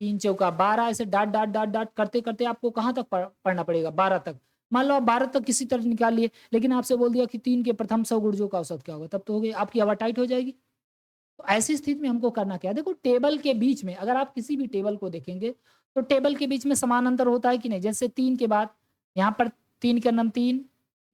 A: 3 चौका 12 ऐसे डॉट करते-करते आपको कहाँ तक पढ़ना पड़ेगा? 12 तक। मान लो आप 12 तक किसी तरह निकाल लिए, लेकिन आपसे बोल दिया कि 3 के प्रथम 100 गुणजों का औसत क्या होगा? तब तो हो गई आपकी हवा टाइट हो जाएगी। तो ऐसी स्थिति में हमको करना क्या है? देखो टेबल के बीच में अगर आप किसी भी टेबल को देखेंगे, तो टेबल के बीच में समान अंतर होता है कि नहीं? जैसे 3 के बाद यहाँ पर 3 का नाम 3,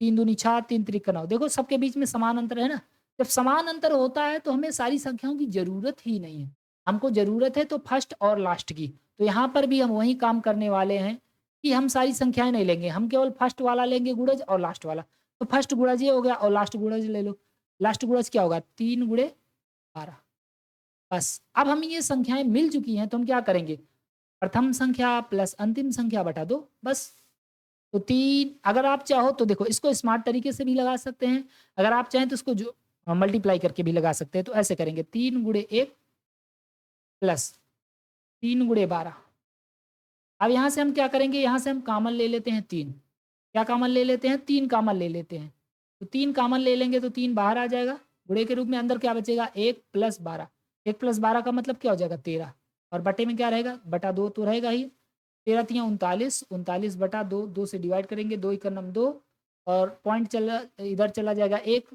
A: 3 दूनी 6, 3 त्रिक 9 देखो सबके बीच में समान अंतर है ना? जब समान अंतर होता है तो हमें सारी संख्याओं की ज़रूरत ही नहीं है। हमको ज़रूरत है तो फर्स्ट और लास्ट की। तो यहाँ पर भी हम वही काम करने वाले हैं कि हम सारी संख्याएँ नहीं लेंगे, हम केवल फर्स्ट वाला लेंगे गुणज और लास्ट वाला। तो फर्स्ट गुणज ये हो गया और लास्ट गुणज ले लो। लास्ट गुणज क्या होगा? 3 गुणे 12 बस। अब हम ये संख्याएँ मिल चुकी हैं तो हम क्या करेंगे? प्रथम संख्या प्लस अंतिम संख्या बटा 2 बस। तो 3 अगर आप चाहो तो देखो इसको स्मार्ट तरीके से भी लगा सकते हैं। अगर आप चाहें तो इसको जो मल्टीप्लाई करके भी लगा सकते हैं। तो ऐसे करेंगे 3 गुणे 1 प्लस 3 गुणे 12। अब यहाँ से हम क्या करेंगे? यहाँ से हम कॉमन ले लेते हैं 3। क्या कॉमन ले लेते हैं? 3 कॉमन ले लेते हैं। तो 3 कॉमन ले लेंगे तो 3 बाहर आ जाएगा। गुणे के रूप में अंदर क्या बचेगा? 1 प्लस 12। 1 प्लस 12 का मतलब क्या हो जाएगा? 13 और बटे में क्या रहेगा? बटा 2 तो रहेगा ही। 13 तिया 39, 39 बटा 2, 2 से डिवाइड करेंगे, 2 एकम 2 और पॉइंट चला इधर चला जाएगा 1,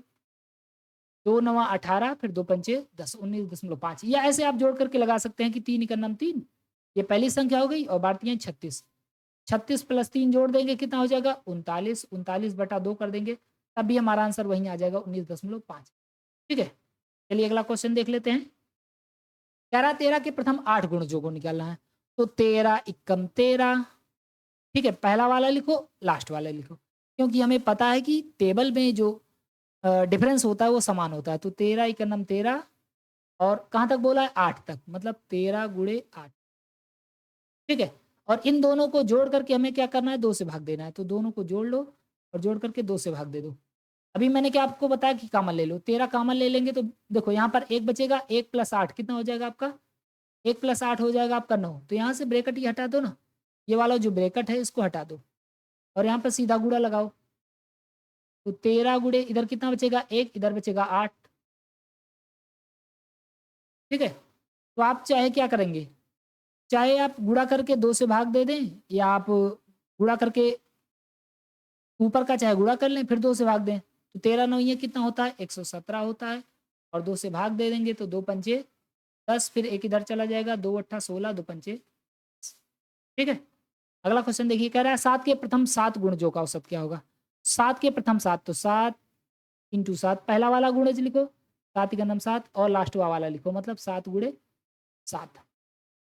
A: 2 नवा 18 फिर 2 पंचे 10, 19.5 या ऐसे आप जोड़ करके लगा सकते हैं कि 3 एकम 3 ये पहली संख्या हो गई और बारतीयाँ 36। 36 प्लस 3 जोड़ देंगे कितना हो जाएगा? 39, 39 बटा 2 कर देंगे, तब भी हमारा आंसर वहीं आ जाएगा 19.5। ठीक है? चलिए अगला क्वेश्चन देख लेते हैं। कह रहा है 13 के प्रथम 8 गुणजों को निकालना है। तो 13 एकम 13 ठीक है? पहला वाला लिखो, लास्ट वाला लिखो। क्योंकि हमें पता है कि टेबल में जो डिफरेंस होता है वो समान होता है। तो 13 इक्का नम 13 और कहाँ तक बोला है 8 तक, मतलब 13 गुणे 8, ठीक है? और इन दोनों को जोड़ करके हमें क्या करना है, 2 से भाग देना है। तो दोनों को जोड़ लो और जोड़ करके 2 से भाग दे दो। अभी मैंने क्या आपको बताया कि कॉमन ले लो, 13 कॉमन ले लेंगे तो देखो यहाँ पर 1 बचेगा, 1 + 8 कितना हो जाएगा आपका? 1 + 8 हो जाएगा आपका 9। तो यहाँ से ब्रैकेट ये हटा दो ना, ये वाला जो ब्रैकेट है इसको हटा दो और यहाँ पर सीधा गुणा लगाओ। तो 13 गुणे इधर कितना बचेगा 1, इधर बचेगा 8, ठीक है? तो आप चाहे क्या करेंगे, चाहे आप गुणा करके 2 से भाग दे दें या आप गुणा करके ऊपर का चाहे गुणा कर लें फिर 2 से भाग दें। तो 13 9 ये कितना होता है 117 होता है और 2 से भाग दे देंगे तो 2 पंचे 10, फिर 1 इधर चला जाएगा, 2 अट्ठा 16, 2 पंचे, ठीक है? अगला क्वेश्चन देखिए, कह रहा है 7 के प्रथम 7 गुणजों का औसत क्या होगा? 7 के प्रथम 7 तो 7 × 7 पहला वाला गुणज लिखो, 7 का नाम 7 और लास्ट वाला लिखो, मतलब 7 गुणे 7।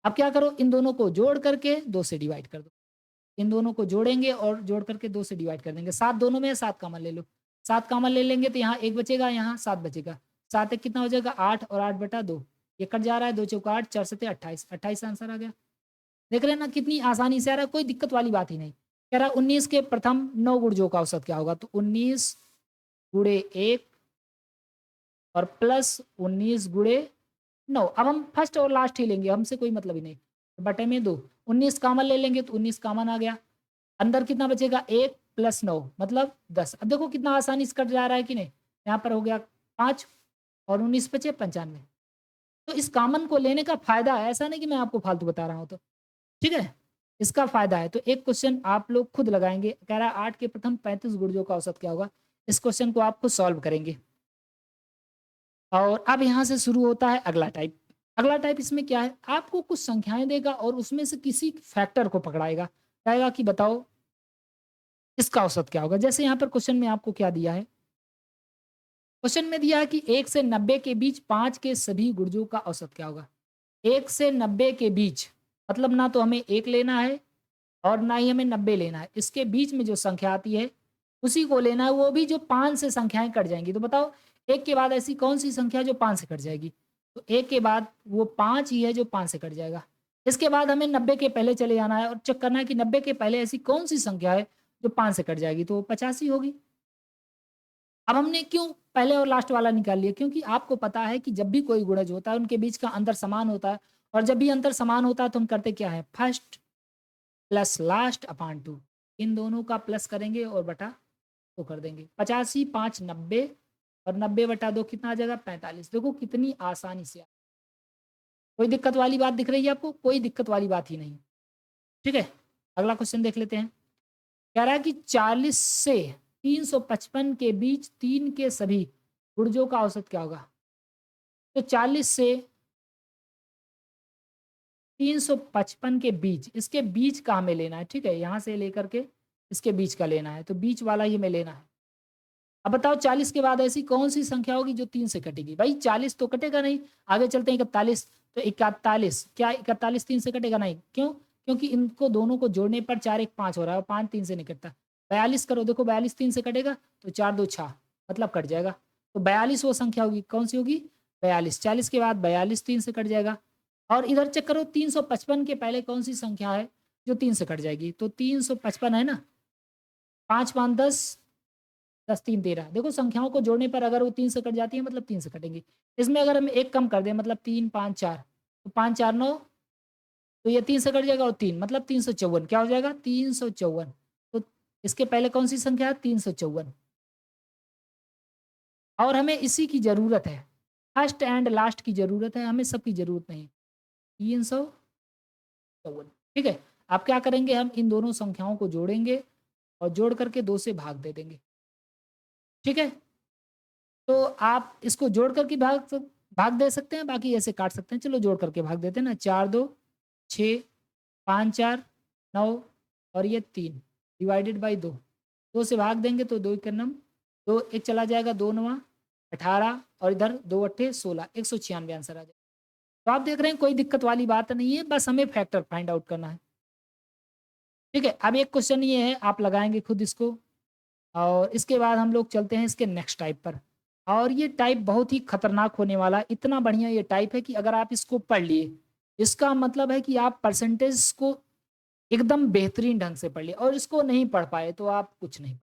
A: अब क्या करो, इन दोनों को जोड़ करके 2 से डिवाइड कर दो। इन दोनों को जोड़ेंगे और जोड़ करके 2 से डिवाइड कर देंगे। 7 दोनों में है, 7 कॉमन ले लो। 7 कॉमन ले लेंगे तो यहाँ 1 बचेगा, यहाँ 7 बचेगा। 7 एक कितना हो जाएगा 8 और 8 बटा 2। ये कट जा रहा है, 2 चौका 8, 4 सत्ते 28, 28 आंसर आ गया। देख रहे हैं ना कितनी आसानी से आ रहा है, कोई दिक्कत वाली बात ही नहीं। कह रहा है 19 के प्रथम 9 गुणजों का औसत क्या होगा? तो 19 गुणे 1 और प्लस 19 गुणे 9। अब हम फर्स्ट और लास्ट ही लेंगे, हमसे कोई मतलब ही नहीं। बटे में 2, 19 कॉमन ले लेंगे तो 19 कॉमन आ गया। अंदर कितना बचेगा 1 + 9 मतलब 10। अब देखो कितना आसानी से कट जा रहा है कि नहीं। यहाँ पर हो गया 5 और 19 बचे 95। तो इस कॉमन को लेने का फ़ायदा है, ऐसा नहीं कि मैं आपको फालतू बता रहा हूँ तो, ठीक है? इसका फ़ायदा है। तो एक क्वेश्चन आप लोग खुद लगाएँगे, कह रहा है 8 के प्रथम 35 गुणजों का औसत क्या होगा? इस क्वेश्चन को आप खुद सॉल्व करेंगे। और अब यहाँ से शुरू होता है अगला टाइप। अगला टाइप इसमें क्या है, आपको कुछ संख्याएँ देगा और उसमें से किसी फैक्टर को पकड़ाएगा। कहेगा कि बताओ इसका औसत क्या होगा? जैसे यहाँ पर क्वेश्चन में आपको क्या दिया है? क्वेश्चन में दिया है कि 1 से 90 के बीच 5 के सभी गुणजों का औसत क्या होगा? 1 से 90 के बीच, मतलब ना तो हमें 1 लेना है और ना ही हमें 90 लेना है। इसके बीच में जो संख्या आती है, उसी को लेना है, वो भी जो 5 से संख्याएँ कट जाएँगी। तो बताओ 1 के बाद ऐसी कौन-सी संख्या है जो 5 से कट जाएगी? तो 1 के बाद वो 5 ही है जो 5 से कट जाएगा। इसके बाद हमें 90 के पहले चले जाना है और चेक करना है कि 90 के पहले ऐसी कौन-सी संख्या है जो 5 से कट जाएगी? तो वो 85 होगी। अब हमने क्यों पहले और लास्ट वाला निकाल लिया? क्योंकि आपको पता है कि जब भी कोई गुणज होता है, उनके बीच का अंतर समान होता है और जब भी अंतर समान होता है तो हम करते क्या है? फर्स्ट प्लस लास्ट अपॉन 2, इन दोनों का प्लस करेंगे और बटा 2 कर देंगे। 85 5 90 और 90 बटा 2 कितना आ जाएगा? 45। देखो कितनी आसानी से। कोई दिक्कत वाली बात दिख रही है आपको? कोई दिक्कत वाली बात ही नहीं। ठीक है? अगला क्वेश्चन देख लेते हैं। कह रहा है कि 40 से 355 के बीच 3 के सभी गुणजों का औसत क्या होगा? तो 40 से 355 के बीच, इसके बीच का हमें लेना है, ठीक है? यहाँ से लेकर के इसके बीच का लेना है, तो बीच वाला ही हमें लेना है। अब बताओ 40 के बाद ऐसी कौन-सी संख्या होगी जो 3 से कटेगी? भाई 40 तो कटेगा नहीं, आगे चलते हैं 41, तो 41, क्या 41 3 से कटेगा? नहीं, क्यों? क्योंकि इनको दोनों को जोड़ने पर 4 1 5 हो रहा है और 5 3 से नहीं कटता। 42 करो, देखो 42 3 से कटेगा, तो 4 2 6 मतलब कट जाएगा। तो 42 वो संख्या होगी, कौन-सी होगी? 42। 40 के बाद 42 3 से कट जाएगा और इधर चेक करो 355 के पहले कौन-सी संख्या है जो 3 से कट जाएगी? तो 355 है ना? 5 5 10, 10 3 13। देखो संख्याओं को जोड़ने पर अगर वो 3 से कट जाती है मतलब 3 से कटेंगी। इसमें अगर हम 1 कम कर दें मतलब 3 5 4, तो 5 4 9, तो ये 3 से कट जाएगा और 3 मतलब 354। क्या हो जाएगा? 354। तो इसके पहले कौन-सी संख्या है? 354 और हमें इसी की ज़रूरत है। फर्स्ट एंड लास्ट की ज़रूरत है, हमें सबकी ज़रूरत नहीं। 354, ठीक है? अब क्या करेंगे, हम इन दोनों संख्याओं को जोड़ेंगे और जोड़ करके 2 से भाग दे देंगे। ठीक है? तो आप इसको जोड़ कर के भाग दे सकते हैं, बाकी ऐसे काट सकते हैं। चलो जोड़ करके भाग देते हैं ना। 4 2 6, 5 4 9 और ये 3 डिवाइडेड बाय 2। 2 से भाग देंगे तो 2 एकम 2 एक चला जाएगा, 2 9 18 और इधर 2 अट्ठे 16, 196 आंसर आ जाएगा। तो आप देख रहे हैं कोई दिक्कत वाली बात नहीं है, बस हमें फैक्टर फाइंड आउट करना है। ठीक है? अब एक क्वेश्चन ये है, आप लगाएँगे खुद इसको और इसके बाद हम लोग चलते हैं इसके नेक्स्ट टाइप पर। और ये टाइप बहुत ही खतरनाक होने वाला है, इतना बढ़िया ये टाइप है कि अगर आप इसको पढ़ लिए, इसका मतलब है कि आप परसेंटेज को एकदम बेहतरीन ढंग से पढ़ लिए, और इसको नहीं पढ़ पाए तो आप कुछ नहीं।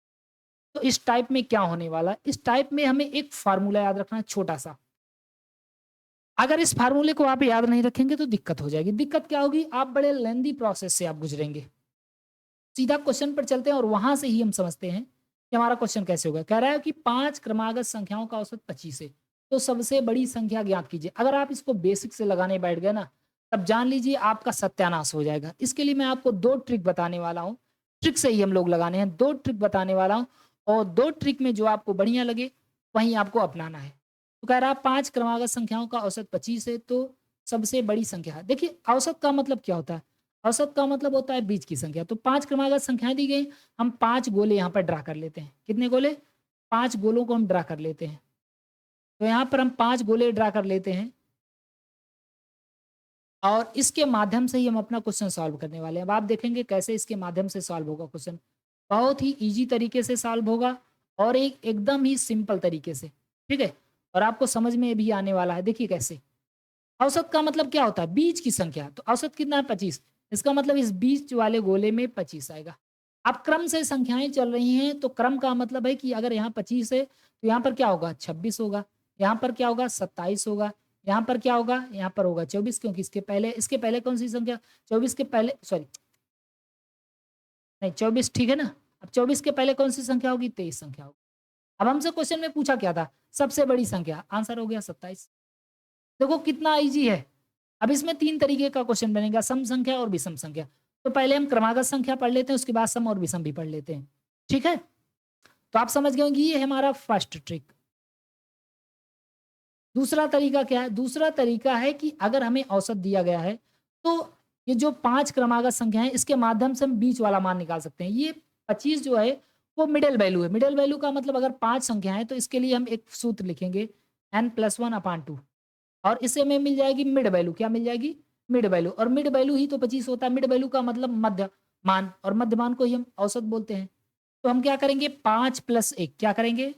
A: तो इस टाइप में क्या होने वाला है, इस टाइप में हमें एक फार्मूला याद रखना है छोटा-सा। अगर इस फार्मूले को आप याद नहीं रखेंगे तो दिक्कत हो जाएगी। दिक्कत क्या होगी, आप बड़े लेंदी प्रोसेस से आप गुज़रेंगे। सीधा क्वेश्चन पर चलते हैं और वहाँ से ही हम समझते हैं कि हमारा क्वेश्चन कैसे होगा। कह रहा है कि 5 क्रमागत संख्याओं का औसत 25 है, तो सबसे बड़ी संख्या ज्ञात कीजिए। अगर आप इसको बेसिक से लगाने बैठ गए ना, तब जान लीजिए आपका सत्यानाश हो जाएगा। इसके लिए मैं आपको 2 ट्रिक बताने वाला हूँ। ट्रिक से ही हम लोग लगाने हैं, 2 ट्रिक बताने वाला हूँ, और 2 ट्रिक में जो आपको बढ़िया लगे, वहीं आपको अपनाना है। तो कह रहा है 5 क्रमागत संख्याओं का औसत 25 है, तो सबसे बड़ी संख्या है। देखिए औसत का मतलब क्या होता है? औसत का मतलब होता है बीच की संख्या। तो 5 क्रमागत संख्याएँ दी गई, हम 5 गोले यहाँ पर ड्रा कर लेते हैं। कितने गोले? 5 गोलों को हम ड्रा कर लेते हैं। तो यहाँ पर हम 5 गोले ड्रा कर लेते हैं, और इसके माध्यम से ही हम अपना क्वेश्चन सॉल्व करने वाले हैं। अब आप देखेंगे कैसे इसके माध्यम से सॉल्व होगा क्वेश्चन। बहुत ही ईज़ी तरीके से सॉल्व होगा, और एक एकदम ही सिंपल तरीके से, ठीक है? और आपको समझ में भी आने वाला है। देखिए कैसे? औसत का मतलब क्या होता है? बीच की संख्या। तो औसत कितना है? 25। इसका मतलब इस बीच वाले गोले में 25 आएगा। अब क्रम से संख्याएँ चल रही हैं, तो क्रम का मतलब है कि अगर यहाँ 25 है, तो यहाँ पर क्या होगा? 26 होगा। यहाँ पर क्या होगा? 27 होगा। यहाँ पर क्या होगा? यहाँ पर होगा 24, क्योंकि इसके पहले कौन-सी संख्या? 24 के पहले, सॉरी, नहीं 24 ठीक है ना? अब 24 के पहले कौन-सी संख्या होगी? 23 संख्या होगी। अब हमसे क्वेश्चन में पूछा क्या था? सबसे बड़ी संख्या। आंसर हो गया 27। देखो कितना ईज़ी है। अब इसमें 3 तरीके का क्वेश्चन बनेगा, सम संख्या और विषम संख्या। तो पहले हम क्रमागत संख्या पढ़ लेते हैं, उसके बाद सम और विषम भी पढ़ लेते हैं। ठीक है? तो आप समझ गए होंगे ये है हमारा फर्स्ट ट्रिक। दूसरा तरीका क्या है? दूसरा तरीका है कि अगर हमें औसत दिया गया है, तो ये जो 5 क्रमागत संख्या है, इसके माध्यम से हम बीच वाला मान निकाल सकते हैं। ये 25 जो है, वो मिडल वैल्यू है। मिडल वैल्यू का मतलब अगर 5 संख्या है, तो इसके लिए हम एक सूत्र लिखेंगे, n+1/2, और इससे हमें मिल जाएगी मिड वैल्यू। क्या मिल जाएगी? Mid value. और मिड वैल्यू ही तो 25 होता है। मिड वैल्यू का मतलब मध्य मान, और मध्य मान को ही हम औसत बोलते हैं। तो हम क्या करेंगे? 5 + 1 क्या करेंगे?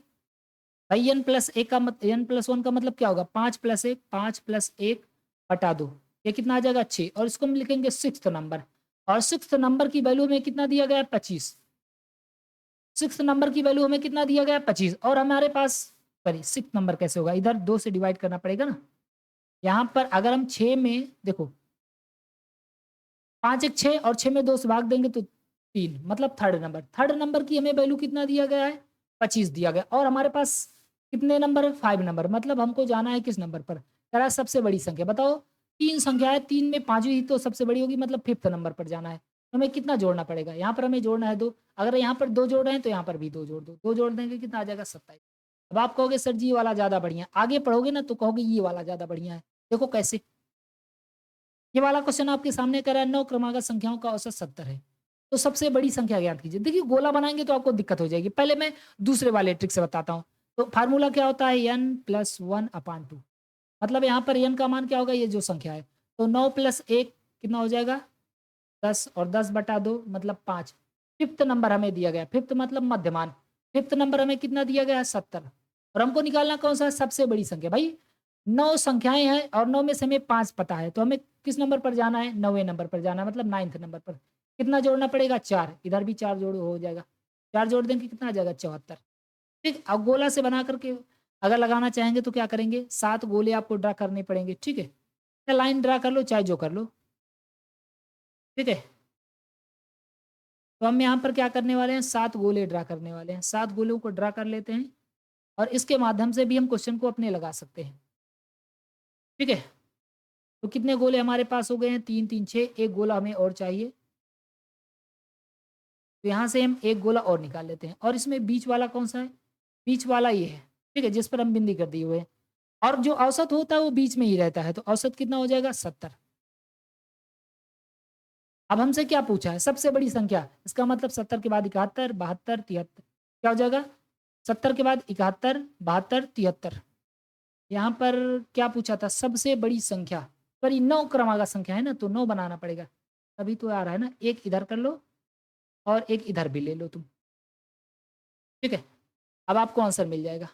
A: भाई n+1 का मतलब क्या होगा? 5 + 1, 5 + 1 बटा 2। ये कितना आ जाएगा? 6। और इसको हम लिखेंगे 6th नंबर, और 6th नंबर की वैल्यू हमें कितना दिया गया है? 25। 6th नंबर की वैल्यू हमें कितना दिया गया है? 25। और हमारे पास, सॉरी 6th नंबर कैसे होगा? इधर 2 से डिवाइड करना पड़ेगा ना। यहाँ पर अगर हम 6 में देखो, 5 एक 6, और 6 में 2 से भाग देंगे तो 3, मतलब थर्ड नंबर। थर्ड नंबर की हमें वैल्यू कितना दिया गया है? 25 दिया गया। और हमारे पास कितने नंबर है? 5 नंबर। मतलब हमको जाना है किस नंबर पर? कह रहा है सबसे बड़ी संख्या। बताओ, 3 संख्या है, 3 में 5वीं ही तो सबसे बड़ी होगी, मतलब 5th नंबर पर जाना है। तो हमें कितना जोड़ना पड़ेगा? यहाँ पर हमें जोड़ना है 2। अगर यहाँ पर 2 जोड़ रहे हैं, तो यहाँ पर भी 2 जोड़ दो। 2 जोड़ देंगे कितना आ जाएगा? 27। अब आप कहोगे सर जी ये वाला ज़्यादा बढ़िया है। आगे पढ़ोगे ना तो कहोगे ये वाला ज़्यादा बढ़िया है। देखो कैसे? ये वाला क्वेश्चन आपके सामने कह रहा है 9 क्रमागत संख्याओं का औसत 70 है। तो सबसे बड़ी संख्या ज्ञात कीजिए। देखिए गोला बनाएँगे तो आपको दिक्कत हो जाएगी। पहले मैं दूसरे वाले ट्रिक से बताता हूँ। तो फार्मूला क्या होता है? n+1/2। मतलब यहाँ पर n का मान क्या होगा? ये जो संख्या है। तो 9 + 1 कितना हो जाएगा? 10, और 10 बटा 2 मतलब 5। 5th नंबर हमें दिया गया है। 5th मतलब मध्यमान। 5th नंबर हमें कितना दिया गया है? 70। और हमको निकालना कौन-सा है? सबसे बड़ी संख्या। भाई 9 संख्याएँ हैं, और 9 में से हमें 5 पता है। तो हमें किस नंबर पर जाना है? 9वें नंबर पर जाना है, मतलब 9th नंबर पर। कितना जोड़ना पड़ेगा? 4। इधर भी 4 जोड़ हो जाएगा। 4 जोड़ देंगे कितना आ जाएगा? 74। ठीक? अब गोला से बना कर के अगर लगाना चाहेंगे तो क्या करेंगे? 7 गोले आपको ड्रा करने पड़ेंगे। ठीक है? या लाइन ड्रा कर लो, चाहे जो कर लो। ठीक है? तो हम यहाँ पर क्या करने वाले हैं? 7 गोले ड्रा करने वाले हैं। 7 गोलों को ड्रा कर लेते हैं, और इसके माध्यम से भी हम क्वेश्चन को अपने लगा सकते हैं। ठीक है? तो कितने गोले हमारे पास हो गए हैं? 3, 3, 6। 1 गोला हमें और चाहिए। तो यहाँ से हम 1 गोला और निकाल लेते हैं, और इसमें बीच वाला कौन-सा है? बीच वाला ये है। ठीक है? जिस पर हम बिंदी कर दिए हुए हैं। और जो औसत होता है वो बीच में ही रहता है। तो औसत कितना हो जाएगा? 70। अब हमसे क्या पूछा है? सबसे बड़ी संख्या। इसका मतलब 70 के बाद 71, 72, 73। क्या हो जाएगा? 70 के बाद 71, 72, 73। यहाँ पर क्या पूछा था? सबसे बड़ी संख्या। पर ये 9 क्रमागत संख्या है ना, तो 9 बनाना पड़ेगा। तभी तो आ रहा है ना। 1 इधर कर लो, और 1 इधर भी ले लो तुम। ठीक है? अब आपको आंसर मिल जाएगा।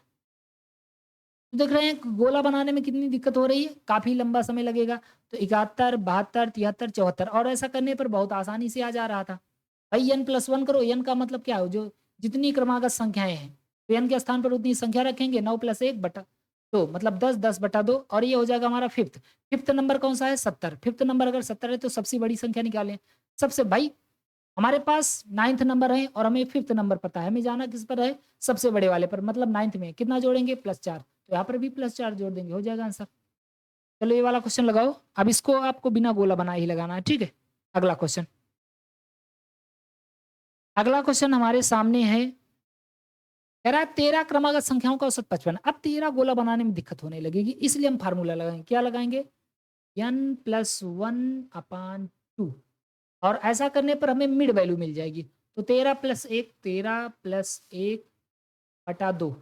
A: तो देख रहे हैं गोला बनाने में कितनी दिक्कत हो रही है, काफ़ी लंबा समय लगेगा। तो 71, 72, 73, 74 और ऐसा करने पर बहुत आसानी से आ जा रहा था। भाई n+1 करो, n का मतलब क्या हो, जो जितनी क्रमागत संख्याएँ हैं, तो n के स्थान पर उतनी संख्या रखेंगे, 9 + 1 बटा 2 मतलब 10, 10 बटा 2 और ये हो जाएगा हमारा फ़िफ्थ। फ़िफ्थ नंबर कौन-सा है? 70। फ़िफ्थ नंबर अगर 70 है तो सबसे बड़ी संख्या निकालें। सबसे भाई हमारे पास 9th नंबर है और हमें 5th नंबर पता है, हमें जाना किस पर है? सबसे बड़े वाले पर, मतलब 9th में कितना जोड़ेंगे? +4 तो यहाँ पर भी +4 जोड़ देंगे, हो जाएगा आंसर। चलो ये वाला क्वेश्चन लगाओ, अब इसको आपको बिना गोला बनाए ही लगाना है, ठीक है? अगला क्वेश्चन। अगला क्वेश्चन हमारे सामने है, कह रहा है 13 क्रमागत संख्याओं का औसत 55। अब 13 गोला बनाने में दिक्कत होने लगेगी, इसलिए हम फार्मूला लगाएंगे। क्या लगाएंगे? n+1/2 और ऐसा करने पर हमें मिड वैल्यू मिल जाएगी। तो 13 + 1 13 + 1 बटा 2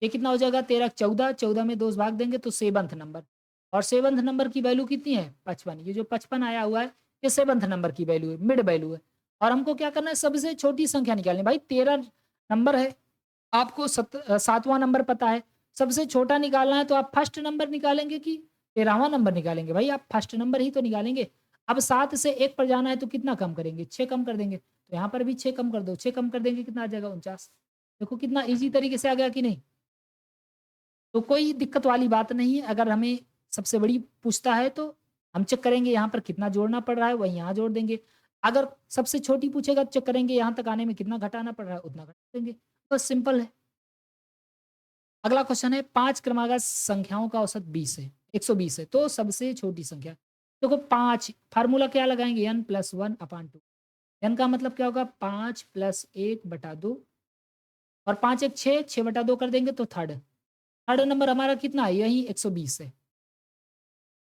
A: ये कितना हो जाएगा? 13 14 14 में 2 से भाग देंगे तो 7th नंबर और 7th नंबर की वैल्यू कितनी है? 55। ये जो 55 आया हुआ है ये 7th नंबर की वैल्यू है, मिड वैल्यू है। और हमको क्या करना है? सबसे छोटी संख्या निकालनी है। भाई 13 नंबर है, आपको 7वां नंबर पता है, सबसे छोटा निकालना है तो आप फर्स्ट नंबर निकालेंगे कि 13वां नंबर निकालेंगे? भाई आप फर्स्ट नंबर ही तो निकालेंगे। अब 7 से 1 पर जाना है तो कितना कम करेंगे? 6 कम कर देंगे। तो यहाँ पर भी 6 कम कर दो, 6 कम कर देंगे कितना आ जाएगा? 49। देखो कितना ईज़ी तरीके से आ गया कि नहीं? तो कोई दिक्कत वाली बात नहीं है, अगर हमें सबसे बड़ी पूछता है तो हम चेक करेंगे यहाँ पर कितना जोड़ना पड़ रहा है, वही यहाँ जोड़ देंगे। अगर सबसे छोटी पूछेगा तो चेक करेंगे यहाँ तक आने में कितना घटाना पड़ रहा है, उतना घटा देंगे। बस सिंपल है। अगला क्वेश्चन है 5 क्रमागत संख्याओं का औसत 20 है, 120 है, तो सबसे छोटी संख्या। देखो 5 फार्मूला क्या लगाएँगे? n+1/2 n का मतलब क्या होगा? 5 + 1 बटा 2 और 5 1 6, 6 बटा 2 कर देंगे तो थर्ड। थर्ड नंबर हमारा कितना है? यही 120 है।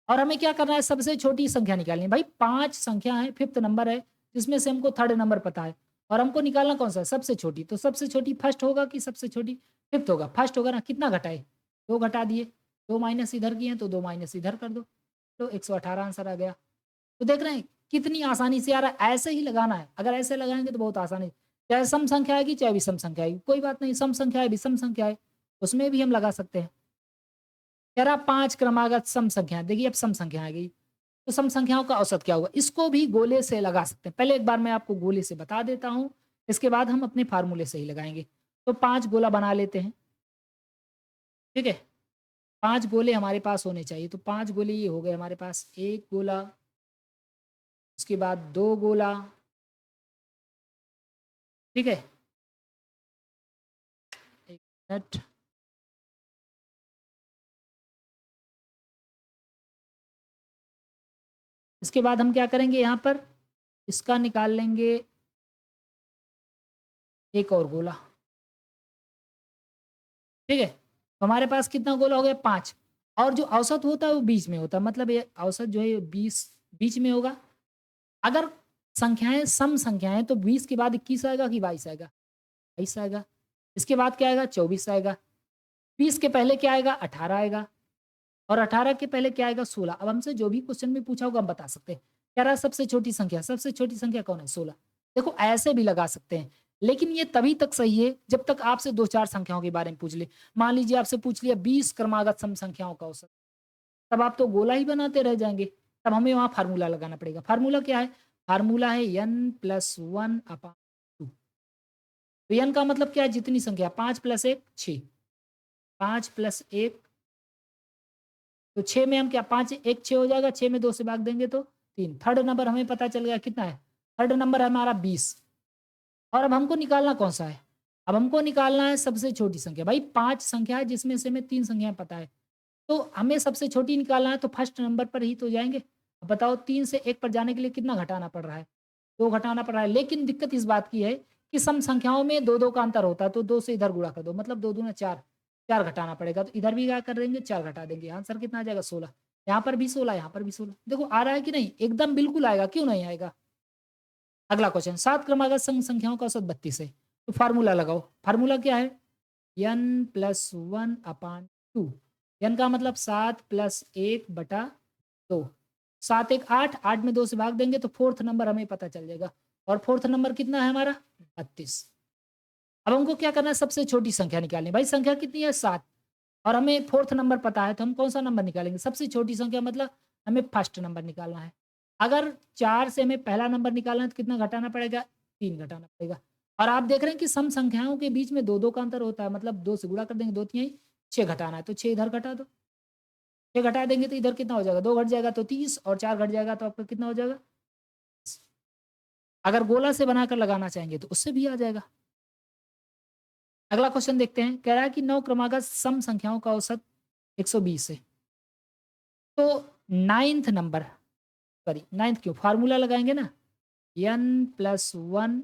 A: और हमें क्या करना है? सबसे छोटी संख्या निकालनी है। भाई 5 संख्या है, 5th नंबर है, जिसमें से हमको थर्ड नंबर पता है और हमको निकालना कौन-सा है? सबसे छोटी। तो सबसे छोटी फर्स्ट होगा कि सबसे छोटी 5th होगा? फर्स्ट होगा ना, कितना घटाए? 2 घटा दिए, 2 माइनस इधर किए हैं तो 2 माइनस इधर कर दो, तो 118 आंसर आ गया। तो देख रहे हैं कितनी आसानी से आ रहा है, ऐसे ही लगाना है। अगर ऐसे लगाएँगे तो बहुत आसानी, चाहे सम संख्या आएगी, चाहे विषम संख्या आएगी, कोई बात नहीं, सम संख्या है, विषम संख्या है, उसमें भी हम लगा सकते हैं। कह रहा 5 क्रमागत सम संख्या, देखिए अब सम संख्या आ गई। तो सम संख्याओं का औसत क्या होगा? इसको भी गोले से लगा सकते हैं। पहले एक बार मैं आपको गोले से बता देता हूँ, इसके बाद हम अपने फ़ॉर्मूले से ही लगाएँगे। तो 5 गोला बना लेते हैं, ठीक है? 5 गोले हमारे पास होने चाहिए, तो 5 गोले ये हो गए हमारे पास, 1 गोला, उसके बाद 2 गोला, ठीक है? 1 मिनट, इसके बाद हम क्या करेंगे यहाँ पर, इसका निकाल लेंगे 1 और गोला, ठीक है? तो हमारे पास कितना गोला हो गया? 5 और जो औसत होता है वो बीच में होता है, मतलब ये औसत जो है 20 बीच में होगा। अगर संख्याएँ सम संख्याएँ हैं तो 20 के बाद 21 आएगा कि 22 आएगा? 22 आएगा। इसके बाद क्या आएगा? 24 आएगा। 20 के पहले क्या आएगा? 18 आएगा और 18 के पहले क्या आएगा? 16। अब हमसे जो भी क्वेश्चन में पूछा होगा हम बता सकते हैं। कह रहा है सबसे छोटी संख्या कौन है? 16। देखो ऐसे भी लगा सकते हैं, लेकिन ये तभी तक सही है जब तक आपसे 2-4 संख्याओं के बारे में पूछ ले। मान लीजिए आपसे पूछ लिया 20 क्रमागत सम संख्याओं का औसत, तब आप तो गोला ही बनाते रह जाएँगे। तब हमें वहाँ फ़ॉर्मूला लगाना पड़ेगा। फ़ॉर्मूला क्या है? फ़ॉर्मूला है n+1/2। तो n का मतलब क्या है? जितनी संख्या 5 + 1 6, 5 + 1 तो 6 में हम क्या 5 1 6 हो जाएगा, 6 में 2 से भाग देंगे तो 3। थर्ड नंबर हमें पता चल गया कितना है? थर्ड नंबर है हमारा 20 और अब हमको निकालना कौन-सा है? अब हमको निकालना है सबसे छोटी संख्या। भाई 5 संख्या है जिसमें से हमें 3 संख्याएँ पता है। तो हमें सबसे छोटी निकालना है तो फर्स्ट नंबर पर ही तो जाएँगे। अब बताओ 3 से 1 पर जाने के लिए कितना घटाना पड़ रहा है? 2 घटाना पड़ रहा है। लेकिन दिक्कत इस बात की है कि सम संख्याओं में 2-2 का अंतर होता है, तो 2 से इधर गुणा कर दो, मतलब 2 दूना 4, 4 घटाना पड़ेगा। तो इधर भी क्या कर देंगे? 4 घटा देंगे। आंसर कितना आ जाएगा? 16। यहाँ पर भी 16, यहाँ पर भी 16। देखो आ रहा है कि नहीं? एकदम बिल्कुल आएगा, क्यों नहीं आएगा? अगला क्वेश्चन 7 क्रमागत सम संख्याओं का औसत 32 है। तो फार्मूला लगाओ। फार्मूला क्या है? n+1/2 n का मतलब 7 + 1 बटा 2। 7 1 8, 8 में 2 से भाग देंगे तो 4th नंबर हमें पता चल जाएगा और 4th नंबर कितना है हमारा? 32। अब हमको क्या करना है, सबसे छोटी संख्या निकालनी है। भाई संख्या कितनी है 7 और हमें 4th नंबर पता है, तो हम कौन-सा नंबर निकालेंगे? सबसे छोटी संख्या मतलब हमें फर्स्ट नंबर निकालना है। अगर 4 से हमें पहला नंबर निकालना है तो कितना घटाना पड़ेगा? 3 घटाना पड़ेगा। और आप देख रहे हैं कि सम संख्याओं के बीच में 2-2 का अंतर होता है, मतलब 2 से गुणा कर देंगे, 2 तिहाई 6 घटाना है, तो 6 इधर घटा दो। 6 घटा देंगे तो इधर कितना हो जाएगा? 2 घट जाएगा तो 30 और 4 घट जाएगा तो आपका कितना हो जाएगा? अगर गोला से बनाकर लगाना चाहेंगे तो उससे भी आ जाएगा। अगला क्वेश्चन देखते हैं, कह रहा है कि 9 क्रमागत सम संख्याओं का औसत 120 है। तो 9th नंबर, सॉरी 9th क्यों? फार्मूला लगाएँगे ना, n+1,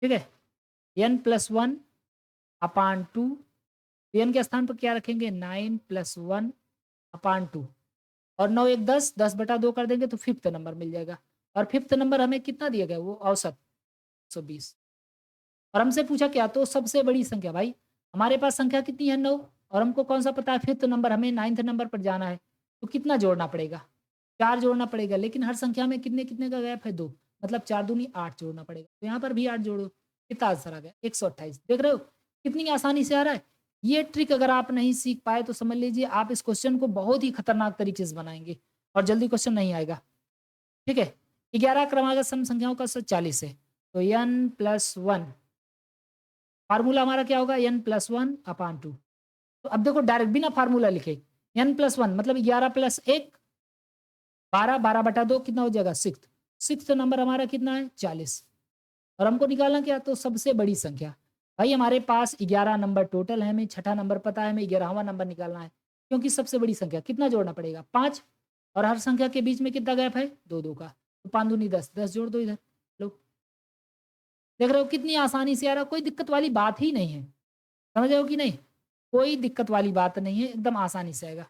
A: ठीक है? n+1 अपान 2, n के स्थान पर क्या रखेंगे? 9 + 1 अपान 2 और 9 1 10, 10/2 कर देंगे तो 5th नंबर मिल जाएगा। और 5th नंबर हमें कितना दिया गया? वो औसत 120। और हमसे पूछा क्या? तो सबसे बड़ी संख्या। भाई हमारे पास संख्या कितनी है? 9 और हमको कौन-सा पता है? 5th नंबर, हमें 9th नंबर पर जाना है। तो कितना जोड़ना पड़ेगा? 4 जोड़ना पड़ेगा, लेकिन हर संख्या में कितने-कितने का गैप है? 2, मतलब 4 दूनी 8 जोड़ना पड़ेगा। तो यहाँ पर भी 8 जोड़ो, कितना आंसर आ गया? 128। देख रहे हो कितनी आसानी से आ रहा है? ये ट्रिक अगर आप नहीं सीख पाए तो समझ लीजिए आप इस क्वेश्चन को बहुत ही खतरनाक तरीके से बनाएँगे और जल्दी क्वेश्चन नहीं आएगा। ठीक है? 11 क्रमागत सम संख्याओं का औसत 40 है। तो n+1 फार्मूला हमारा क्या होगा? n+1 अपान 2। तो अब देखो डायरेक्ट बिना फार्मूला लिखे n+1 मतलब 11 + 1 12, 12/2 कितना हो जाएगा? 6th। 6th नंबर हमारा कितना है? 40। और हमको निकालना क्या? तो सबसे बड़ी संख्या। भाई हमारे पास 11 नंबर टोटल है, हमें छठा नंबर पता है, हमें 11वां नंबर निकालना है। क्योंकि सबसे बड़ी संख्या कितना जोड़ना पड़ेगा? 5 और हर संख्या के बीच में कितना गैप है? 2-2 का। तो 5 दूनी 10, 10 जोड़ दो इधर। लो, देख रहे हो कितनी आसानी से आ रहा है, कोई दिक्कत वाली बात ही नहीं है। समझ रहे हो कि नहीं? कोई दिक्कत वाली बात नहीं है, एकदम आसानी से आएगा।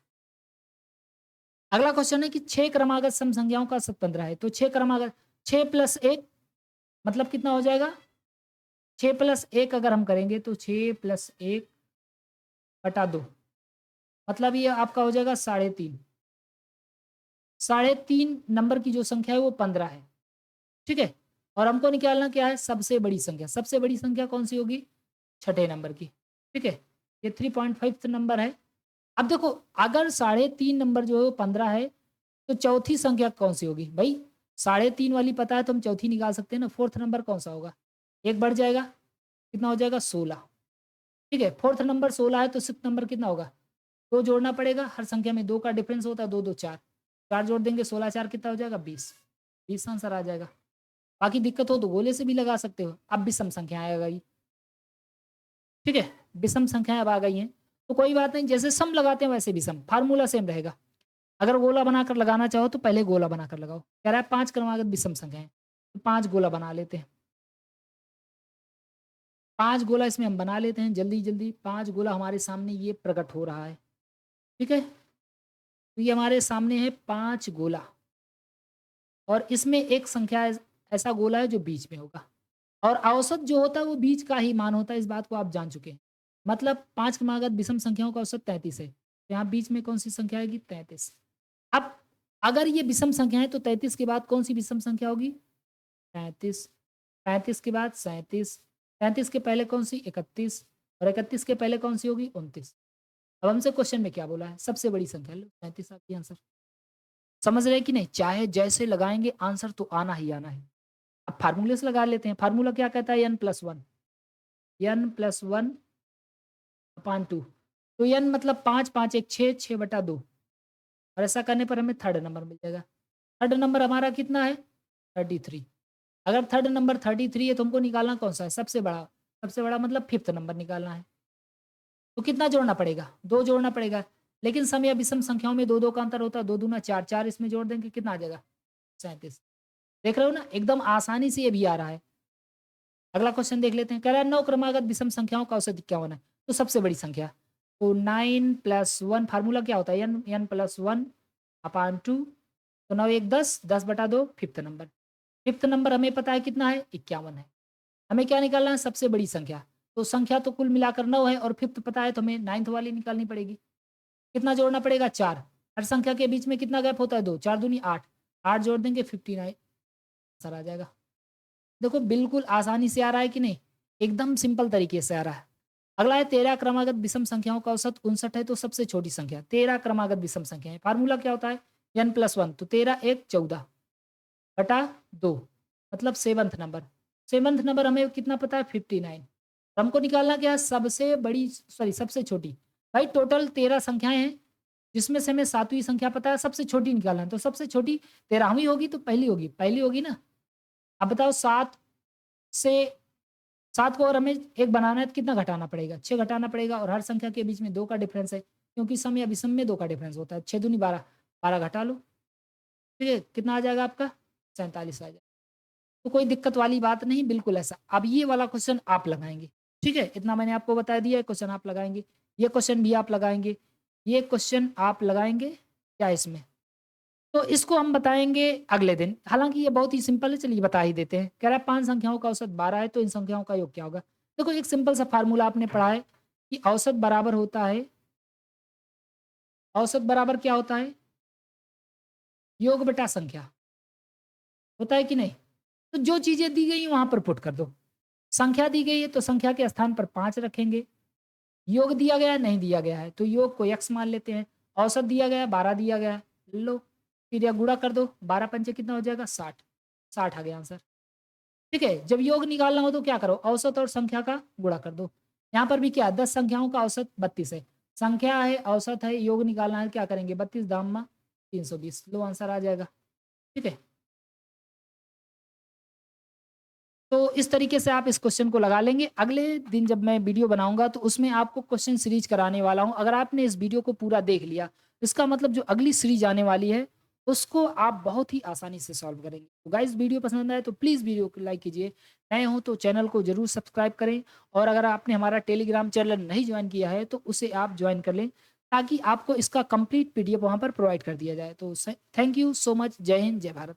A: अगला क्वेश्चन है कि 6 क्रमागत सम संख्याओं का औसत 15 है। तो 6 क्रमागत, 6 + 1 मतलब कितना हो जाएगा? 6 + 1 अगर हम करेंगे तो 6 + 1 बटा 2 मतलब ये आपका हो जाएगा 3.5। 3.5 नंबर की जो संख्या है वो 15 है। ठीक है? और हमको निकालना क्या है? सबसे बड़ी संख्या। सबसे बड़ी संख्या कौन-सी होगी? छठे नंबर की। ठीक है? ये 3.5th नंबर है। अब देखो अगर 3.5 नंबर जो है वो 15 है, तो चौथी संख्या कौन-सी होगी? भई 3.5 वाली पता है तो हम चौथी निकाल सकते हैं ना, 4th नंबर कौन-सा होगा? 1 बढ़ जाएगा, कितना हो जाएगा? 16। ठीक है? 4th नंबर 16 है तो 6th नंबर कितना होगा? 2 जोड़ना पड़ेगा, हर संख्या में 2 का डिफरेंस होता है, 2, 2 4। 4 जोड़ देंगे, 16 4 कितना हो जाएगा? 20। 20 आंसर आ जाएगा। बाकी दिक्कत हो तो गोले से भी लगा सकते हो। अब विषम संख्याएँ आ गई। ठीक है? विषम संख्याएँ अब आ गई हैं, तो कोई बात नहीं, जैसे सम लगाते हैं वैसे विषम, फार्मूला सेम रहेगा। अगर गोला बनाकर लगाना चाहो तो पहले गोला बनाकर लगाओ। कह रहा है 5 क्रमागत विषम संख्याएँ, तो 5 गोला बना लेते हैं। 5 गोला इसमें हम बना लेते हैं जल्दी-जल्दी। 5 गोला हमारे सामने ये प्रकट हो रहा है। ठीक है? तो ये हमारे सामने है 5 गोला और इसमें एक संख्या ऐसा गोला है जो बीच में होगा और औसत जो होता है वो बीच का ही मान होता है, इस बात को आप जान चुके हैं। मतलब 5 क्रमागत विषम संख्याओं का औसत 33 है। तो यहाँ बीच में कौन-सी संख्या आएगी? 33। अब अगर ये विषम संख्या है तो 33 के बाद कौन-सी विषम संख्या होगी? 35। 35 के बाद 37। 37 के पहले कौन-सी? 31 और 31 के पहले कौन-सी होगी? 29। अब हमसे क्वेश्चन में क्या बोला है? सबसे बड़ी संख्या। लो 37 आ गई आंसर। समझ रहे हैं कि नहीं? चाहे जैसे लगाएँगे आंसर तो आना ही आना है। अब फार्मूले से लगा लेते हैं। फार्मूला क्या कहता है? n+1। n+1 अपान 2। तो n मतलब 5, 5 1 6, 6/2 और ऐसा करने पर हमें थर्ड नंबर मिल जाएगा। थर्ड नंबर हमारा कितना है? 33। अगर थर्ड नंबर 33 है तो हमको निकालना कौन-सा है? सबसे बड़ा। सबसे बड़ा मतलब 5th नंबर निकालना है। तो कितना जोड़ना पड़ेगा? 2 जोड़ना पड़ेगा। लेकिन सम या विषम संख्याओं में 2-2 का अंतर होता है। 2 दूना 4, 4 इसमें जोड़ देंगे कितना आ जाएगा? 37। देख रहे हो ना? एकदम आसानी से ये भी आ रहा है। अगला क्वेश्चन देख लेते हैं। कह रहा है 9 क्रमागत विषम संख्याओं का औसत 51 है। तो सबसे बड़ी संख्या। तो 9 + 1 फार्मूला क्या होता है? n+1 अपान 2। तो 9 1 10, 10/2 5th नंबर। 5th नंबर हमें पता है कितना है? 51 है। हमें क्या निकालना है? सबसे बड़ी संख्या। तो संख्या तो कुल मिलाकर 9 है और 5th पता है तो हमें 9th वाली निकालनी पड़ेगी। कितना जोड़ना पड़ेगा? 4। हर संख्या के बीच में कितना गैप होता है? 2। 4 दूनी 8। 8 जोड़ देंगे 59 आंसर आ जाएगा। देखो बिल्कुल आसानी से आ रहा है कि नहीं? एकदम सिंपल तरीके से आ रहा है। अगला है 13 क्रमागत विषम संख्याओं का औसत 59 है तो सबसे छोटी संख्या 13 क्रमागत विषम संख्या है। फार्मूला क्या होता है n+1 तो 13 1 14 बटा 2 मतलब सेवंथ नंबर हमें कितना पता है 59। हमको निकालना क्या है सबसे बड़ी सॉरी सबसे छोटी। भाई टोटल 13 संख्याएं हैं जिसमें से हमें 7वीं संख्या पता है सबसे छोटी निकालना है तो सबसे छोटी 13वीं होगी तो पहली होगी ना। अब बताओ 7 को और हमें एक बनाना है तो कितना घटाना पड़ेगा 6 घटाना पड़ेगा और हर संख्या के बीच में 2 का डिफरेंस है क्योंकि सम या विषम में 2 का डिफरेंस होता है 6 दूनी 12 12 घटा लो ठीक है कितना आ जाएगा आपका 47 आ जाएगा। तो कोई दिक्कत वाली बात नहीं बिल्कुल ऐसा। अब ये वाला क्वेश्चन आप लगाएंगे ठीक है इतना मैंने आपको बता दिया है क्वेश्चन आप लगाएंगे ये क्वेश्चन भी आप लगाएंगे ये क्वेश्चन आप लगाएंगे क्या इसमें तो इसको हम बताएंगे अगले दिन। हालांकि ये बहुत ही सिंपल है चलिए बता ही देते हैं। कह रहा है 5 संख्याओं का औसत 12 है तो इन संख्याओं का योग क्या होगा। देखो एक सिंपल सा फार्मूला आपने पढ़ा है कि औसत बराबर होता है औसत बराबर क्या होता है योग बटा संख्या होता है कि नहीं। तो जो चीजें दी गई वहां पर पुट कर दो। संख्या दी गई है तो संख्या के स्थान पर 5 रखेंगे। योग दिया गया है नहीं दिया गया है तो योग को x मान लेते हैं। औसत दिया गया है 12 दिया गया है लो फिर या गुणा कर दो 12 पंचे कितना हो जाएगा 60 60 आ गया आंसर। ठीक है जब योग निकालना हो तो क्या करो औसत और संख्या का गुणा कर दो। यहाँ पर भी क्या 10 संख्याओं का औसत 32 है संख्या है औसत है योग निकालना है क्या करेंगे 32 दाम 320 लो आंसर आ जाएगा। ठीक है तो इस तरीके से आप इस क्वेश्चन को लगा लेंगे। अगले दिन जब मैं वीडियो बनाऊंगा तो उसमें आपको क्वेश्चन सीरीज कराने वाला हूं। अगर आपने इस वीडियो को पूरा देख लिया इसका मतलब जो अगली सीरीज आने वाली है उसको आप बहुत ही आसानी से सॉल्व करेंगे। तो गाइस वीडियो पसंद आए तो प्लीज़ वीडियो को लाइक कीजिए। नए हो तो चैनल को जरूर सब्सक्राइब करें और अगर आपने हमारा टेलीग्राम चैनल नहीं ज्वाइन किया है तो उसे आप ज्वाइन कर लें ताकि आपको इसका कंप्लीट पीडीएफ वहाँ पर प्रोवाइड कर दिया जाए। तो थैंक यू सो मच। जय हिंद जय भारत।